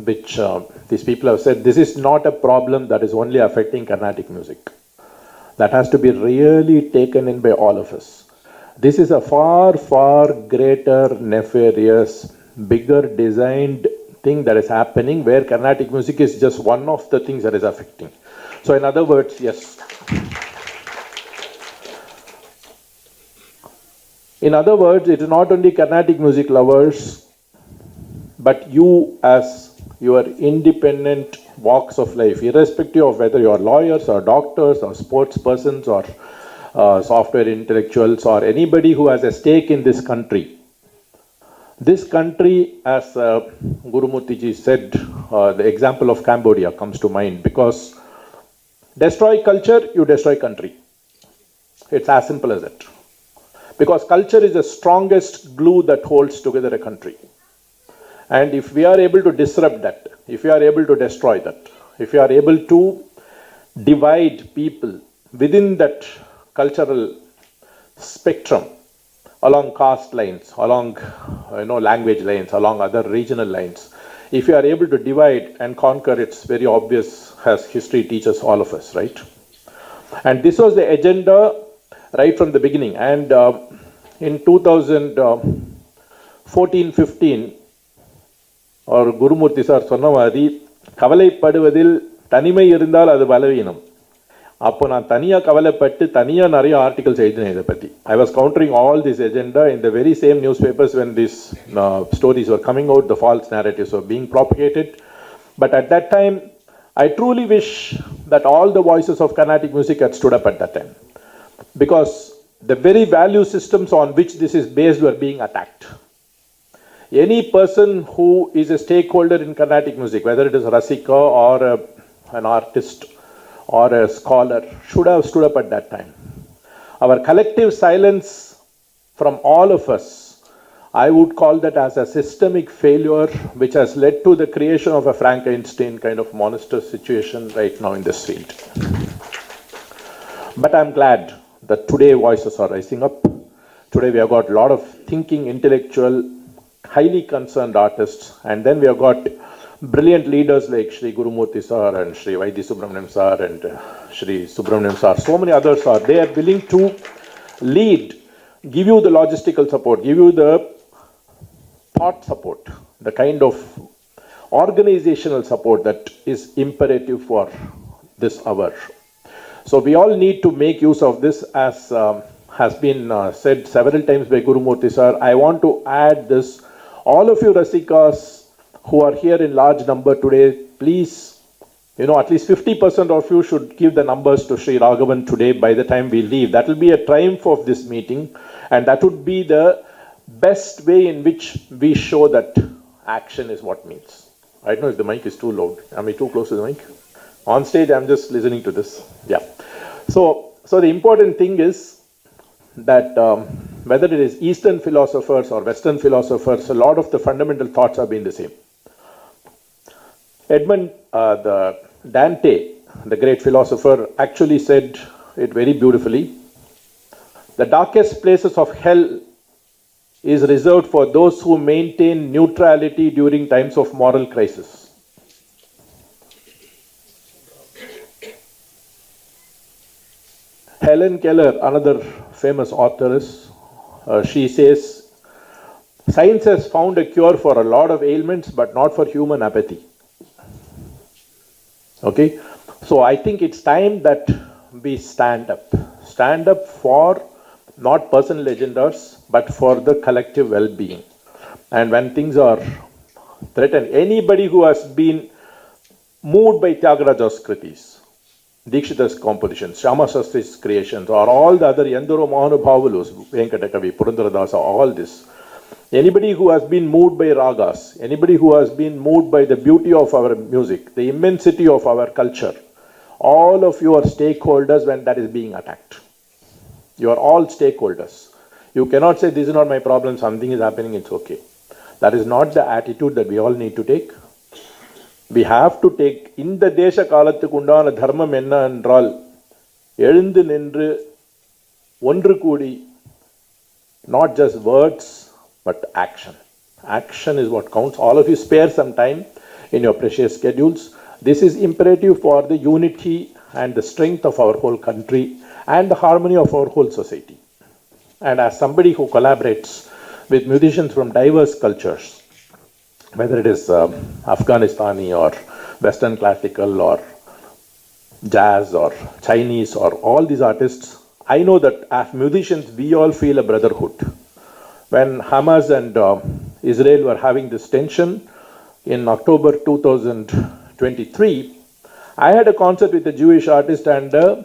which these people have said, this is not a problem that is only affecting Carnatic music. That has to be really taken in by all of us. This is a far, far greater, nefarious, bigger designed thing that is happening, where Carnatic music is just one of the things that is affecting. So, in other words, yes. In other words, it is not only Carnatic music lovers, but you as your independent walks of life, irrespective of whether you are lawyers or doctors or sports persons or software intellectuals or anybody who has a stake in this country. This country, as Gurumurthy ji said, the example of Cambodia comes to mind, because destroy culture, you destroy country. It's as simple as that. Because culture is the strongest glue that holds together a country. And if we are able to disrupt that, if we are able to destroy that, if we are able to divide people within that cultural spectrum along caste lines, along language lines, along other regional lines, if you are able to divide and conquer, it's very obvious, as history teaches all of us, right? And this was the agenda right from the beginning. And in 2014-15, or Gurumurthy sir சொன்ன மாதிரி கவலைப்படுவதில் தனிமை இருந்தால் அது பலவீனம். அப்போ நான் தனியாக கவலைப்பட்டு தனியாக நிறைய ஆர்டிகல்ஸ் எழுதினேன் இதை பற்றி. I was countering all this agenda in the very same newspapers when these stories were coming out, the false narratives were being propagated. But at that time, I truly wish that all the voices of Carnatic music had stood up at that time. Because the very value systems on which this is based were being attacked. Any person who is a stakeholder in Carnatic music, whether it is Rasika or an artist or a scholar, should have stood up at that time. Our collective silence from all of us, I would call that as a systemic failure which has led to the creation of a Frankenstein kind of monster situation right now in this field. But I'm glad that today voices are rising up. Today we have got a lot of thinking, intellectual, highly concerned artists, and then we have got brilliant leaders like Shri Gurumurthy sir and Shri Vaidhi Subramaniam sir and Shri Subramaniam sir. So many others are there willing to lead, give you the logistical support, give you the thought support, the kind of organizational support that is imperative for this hour. So we all need to make use of this, as has been said several times by Gurumurthy sir. I want to add this. All of you Rasikas who are here in large number today, please, at least 50% of you should give the numbers to Sri Raghavan today by the time we leave. That will be a triumph of this meeting, and that would be the best way in which we show that action is what means. I don't know if the mic is too loud. Am I too close to the mic? On stage, I'm just listening to this. Yeah. So the important thing is that whether it is Eastern philosophers or Western philosophers, a lot of the fundamental thoughts have been the same. Dante, the great philosopher, actually said it very beautifully. The darkest places of hell is reserved for those who maintain neutrality during times of moral crisis. Helen Keller, another famous authoress, she says, science has found a cure for a lot of ailments, but not for human apathy. Okay, so I think it's time that we stand up for not personal agendas, but for the collective well-being. And when things are threatened, anybody who has been moved by Tyagaraja's kritis, Dikshita's compositions, Shama Shastri's creations, or all the other Yandaro Mahanubhavalus, Venkatakavi, Purandaradasa, all this. Anybody who has been moved by ragas, anybody who has been moved by the beauty of our music, the immensity of our culture, all of you are stakeholders when that is being attacked. You are all stakeholders. You cannot say, this is not my problem, something is happening, it's okay. That is not the attitude that we all need to take. We have to take, இந்த தேச காலத்துக்கு உண்டான தர்மம் என்ன என்றால், எழுந்து நின்று ஒன்று கூடி, not just words but action. Action is what counts. All of you spare some time in your precious schedules. This is imperative for the unity and the strength of our whole country and the harmony of our whole society. And as somebody who collaborates with musicians from diverse cultures, whether it is Afghanistani or Western classical or jazz or Chinese or all these artists, I know that as musicians we all feel a brotherhood. When Hamas and Israel were having this tension in October 2023, I had a concert with a Jewish artist and a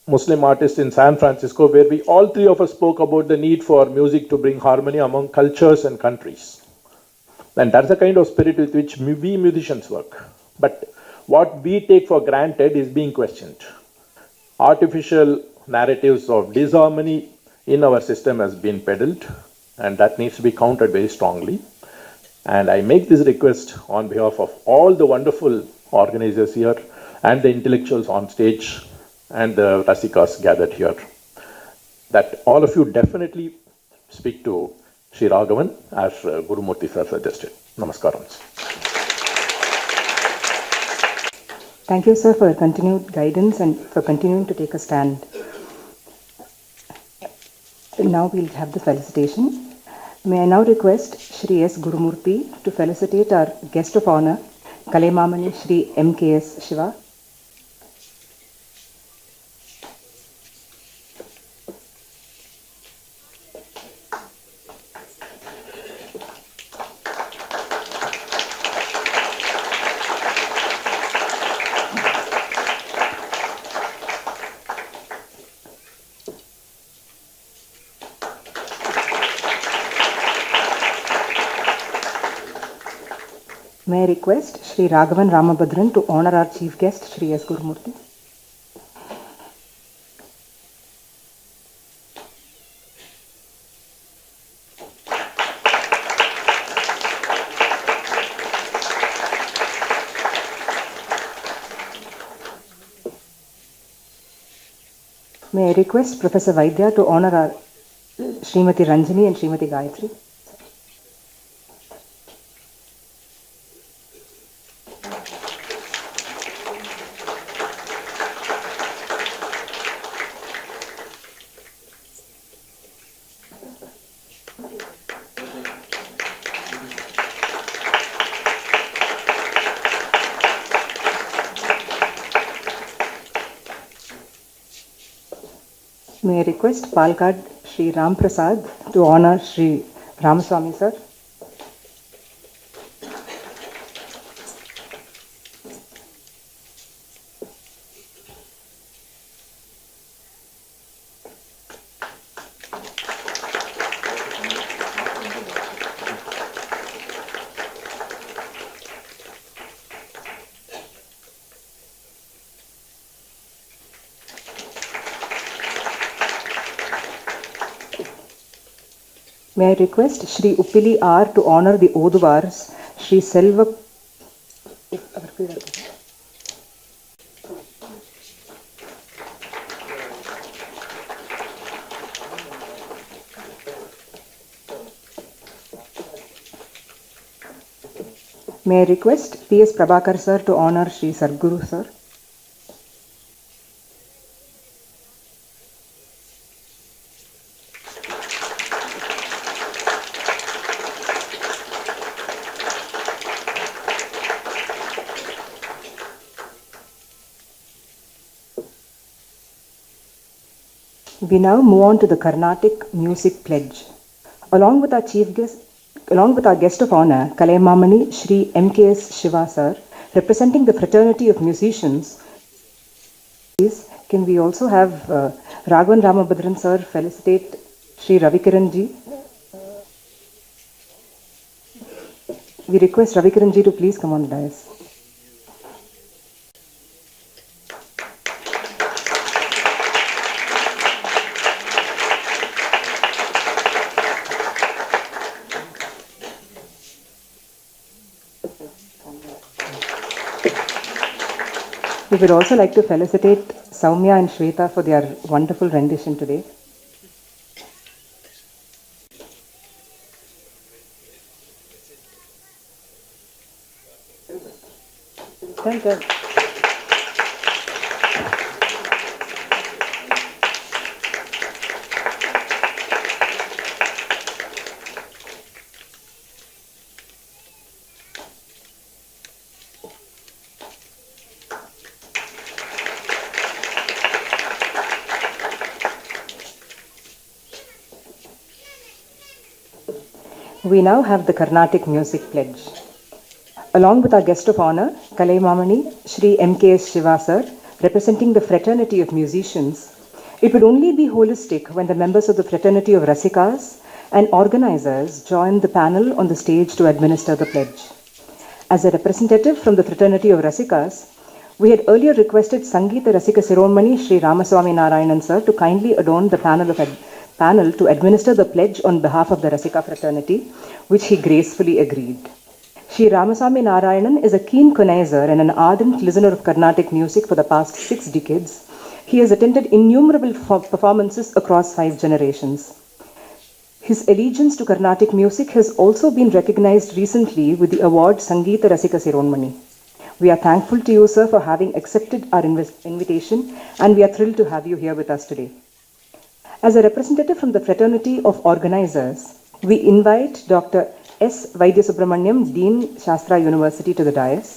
Muslim artist in San Francisco, where we all three of us spoke about the need for music to bring harmony among cultures and countries. And that's the kind of spirit with which we musicians work. But what we take for granted is being questioned. Artificial narratives of disharmony in our system has been peddled, and that needs to be countered very strongly. And I make this request on behalf of all the wonderful organizers here and the intellectuals on stage and the Rasikas gathered here, that all of you definitely speak to Sri Raghavan as Gurumurthy sir suggested. Namaskaram. Thank you, sir, for your continued guidance and for continuing to take a stand. Now we'll have the felicitation. May I now request Shri S. Gurumurthy to felicitate our guest of honor, Kalaimamani Shri M.K.S. Shiva. May I request Shri Raghavan Ramabhadran to honor our chief guest, Shri S. Gurumurthy. May I request Professor Vaidya to honor our Srimati Ranjani and Srimati Gayatri. May I request Palkad Shri Ram Prasad to honor Shri Ramaswamy sir. May I request Shri Uppili R to honor the Oduvars, Shri Selva. May I request P.S. Prabhakar sir to honor Shri Sadguru sir. We now move on to the Carnatic Music Pledge. Along with our guest of honor, Kalaimamani Shri M.K.S. Shiva sir, representing the fraternity of musicians, can we also have Raghavan Ramabhadran sir felicitate Shri Ravikiran ji? We request Ravikiran ji to please come on the dais. We would also like to felicitate Soumya and Shweta for their wonderful rendition today. Done. We now have the Carnatic Music Pledge. Along with our guest of honor, Kalaimamani Shri M.K.S. Shiva sir, representing the fraternity of musicians, it would only be holistic when the members of the fraternity of Rasikas and organizers join the panel on the stage to administer the pledge. As a representative from the fraternity of Rasikas, we had earlier requested Sangeeta Rasika Siromani Shri Ramaswamy Narayanan sir to kindly adorn the panel to administer the pledge on behalf of the Rasika fraternity, which he gracefully agreed. Shri Ramasamy Narayanan is a keen connoisseur and an ardent listener of Carnatic music for the past 6 decades. He has attended innumerable performances across 5 generations. His allegiance to Carnatic music has also been recognized recently with the award Sangeeta Rasika Sironmani. We are thankful to you, sir, for having accepted our invitation, and we are thrilled to have you here with us today. As a representative from the fraternity of organizers, we invite Dr. S. Vaidya Subramaniam, Dean, Shastra University, to the dais.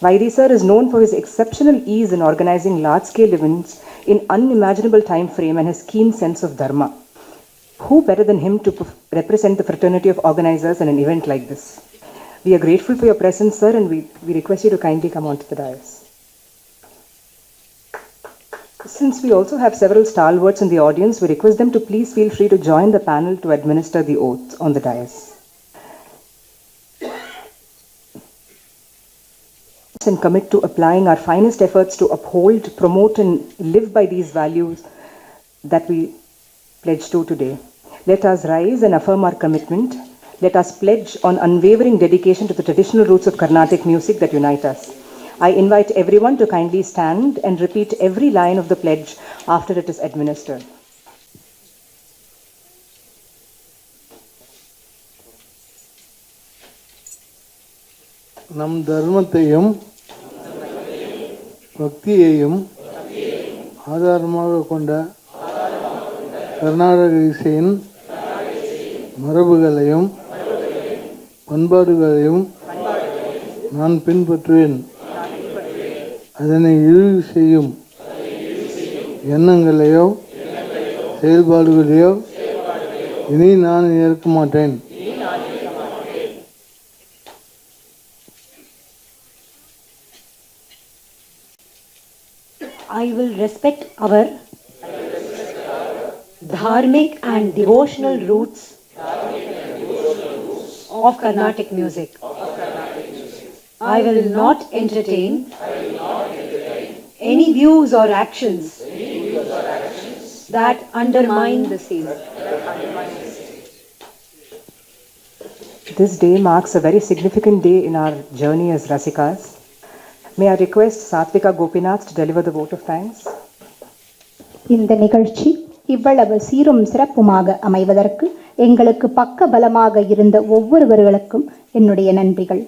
Vaidya sir is known for his exceptional ease in organizing large-scale events in unimaginable time frame and his keen sense of dharma. Who better than him to represent the fraternity of organizers in an event like this? We are grateful for your presence, sir, and we request you to kindly come onto the dais. Since we also have several stalwarts in the audience, we request them to please feel free to join the panel to administer the oath on the dais. And commit to applying our finest efforts to uphold, promote, and live by these values that we pledge to today. Let us rise and affirm our commitment. Let us pledge on unwavering dedication to the traditional roots of Carnatic music that unite us. I invite everyone to kindly stand and repeat every line of the pledge after it is administered. நம் தர்மத்தையும் பக்தியையும் ஆதாரமாக கொண்ட கர்நாடக இசையின் மரபுகளையும் பண்பாடுகளையும் நான் பின்பற்றுவேன். அதனை இழிவு செய்யும் எண்ணங்களையோ செயல்பாடுகளையோ இனி நான் ஏற்க மாட்டேன். I will respect our dharmic and devotional roots of Carnatic music. I will not entertain any views or actions that undermine the same. This day marks a very significant day in our journey as Rasikas. May I request Satvika Gopinath to deliver the vote of thanks? இந்த நிகழ்ச்சி இவ்வளவு சீரும் சிறப்புமாக அமைவதற்கு எங்களுக்கு பக்க பலமாக இருந்த ஒவ்வொருவர்களுக்கும் என்னுடைய நன்றிகள்.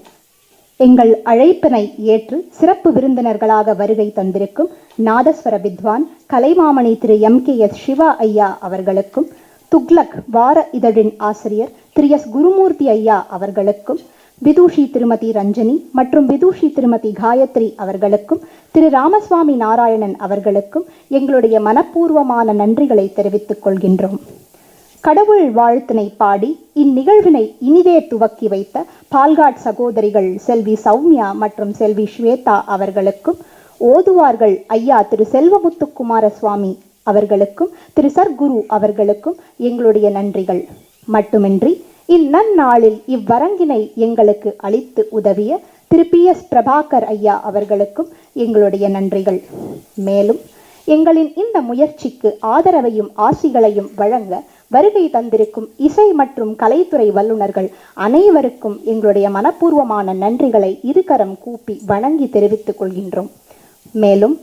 எங்கள் அழைப்பினை ஏற்று சிறப்பு விருந்தினர்களாக வருகை தந்திருக்கும் நாதஸ்வர வித்வான் கலைமாமணி திரு MKS சிவா ஐயா அவர்களுக்கும், துக்ளக் வார இதழின் ஆசிரியர் திரு S. குருமூர்த்தி ஐயா அவர்களுக்கும், விதூஷி திருமதி ரஞ்சனி மற்றும் விதூஷி திருமதி காயத்ரி அவர்களுக்கும், திரு ராமசுவாமி நாராயணன் அவர்களுக்கும் எங்களுடைய மனப்பூர்வமான நன்றிகளை தெரிவித்துக் கொள்கின்றோம். கடவுள் வாழ்த்தினை பாடி இந்நிகழ்வினை இனிதே துவக்கி வைத்த பால்காட் சகோதரிகள் செல்வி சௌமியா மற்றும் செல்வி ஸ்வேதா அவர்களுக்கும், ஓதுவார்கள் ஐயா திரு செல்வமுத்துக்குமார சுவாமி அவர்களுக்கும், திரு சர்க்குரு அவர்களுக்கும் எங்களுடைய நன்றிகள் மட்டுமின்றி இந்நன்னாளில் இவ்வரங்கினை எங்களுக்கு அளித்து உதவிய திரு PS பிரபாகர் ஐயா அவர்களுக்கும் எங்களுடைய நன்றிகள். மேலும் எங்களின் இந்த முயற்சிக்கு ஆதரவையும் ஆசிகளையும் வழங்க வருகை தந்திருக்கும் இசை மற்றும் கலைத்துறை வல்லுநர்கள் அனைவருக்கும் எங்களுடைய மனப்பூர்வமான நன்றிகளை இருகரம் கூப்பி வணங்கி தெரிவித்துக் கொள்கின்றோம். மேலும்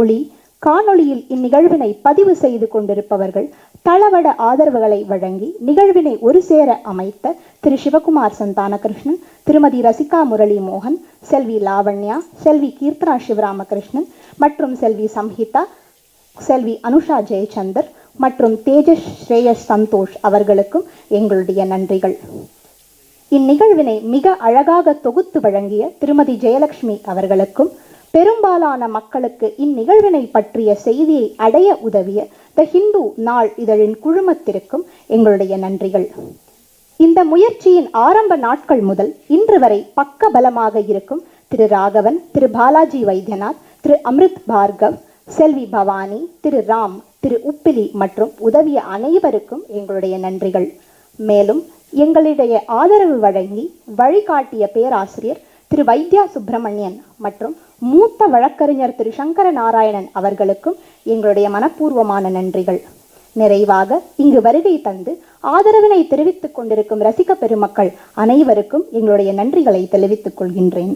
ஒளி காணொளியில் இந்நிகழ்வினை பதிவு செய்து கொண்டிருப்பவர்கள் தளவட ஆதரவுகளை வழங்கி நிகழ்வினை ஒரு சேர அமைத்த திரு சிவகுமார் சந்தானகிருஷ்ணன், திருமதி ரசிகா முரளி மோகன், செல்வி லாவண்யா, செல்வி கீர்த்தனா சிவராமகிருஷ்ணன் மற்றும் செல்வி சம்ஹிதா, செல்வி அனுஷா ஜெயச்சந்தர் மற்றும் தேஜஸ் ஸ்ரேயஸ் சந்தோஷ் அவர்களுக்கும் எங்களுடைய நன்றிகள். இந்நிகழ்வினை மிக அழகாக தொகுத்து வழங்கிய திருமதி ஜெயலட்சுமி அவர்களுக்கும், பெரும்பாலான மக்களுக்கு இந்நிகழ்வினை பற்றிய செய்தியை அடைய உதவிய த ஹிந்து நாள் இதழின் குழுமத்திற்கும் எங்களுடைய நன்றிகள். இந்த முயற்சியின் ஆரம்ப நாட்கள் முதல் இன்று வரை பக்க பலமாக இருக்கும் திரு ராகவன், திரு பாலாஜி வைத்தியநாத், திரு அமிர்த் பார்கவ், செல்வி பவானி, திரு ராம், திரு உப்பிலி மற்றும் உதவிய அனைவருக்கும் எங்களுடைய நன்றிகள். மேலும் எங்களிடைய ஆதரவு வழங்கி வழிகாட்டிய பேராசிரியர் திரு வைத்யா சுப்பிரமணியன் மற்றும் மூத்த வழக்கறிஞர் திரு சங்கர நாராயணன் அவர்களுக்கும் எங்களுடைய மனப்பூர்வமான நன்றிகள். நிறைவாக இங்கு வருகை தந்து ஆதரவினை தெரிவித்துக் கொண்டிருக்கும் ரசிக பெருமக்கள் அனைவருக்கும் எங்களுடைய நன்றிகளை தெரிவித்துக் கொள்கின்றேன்.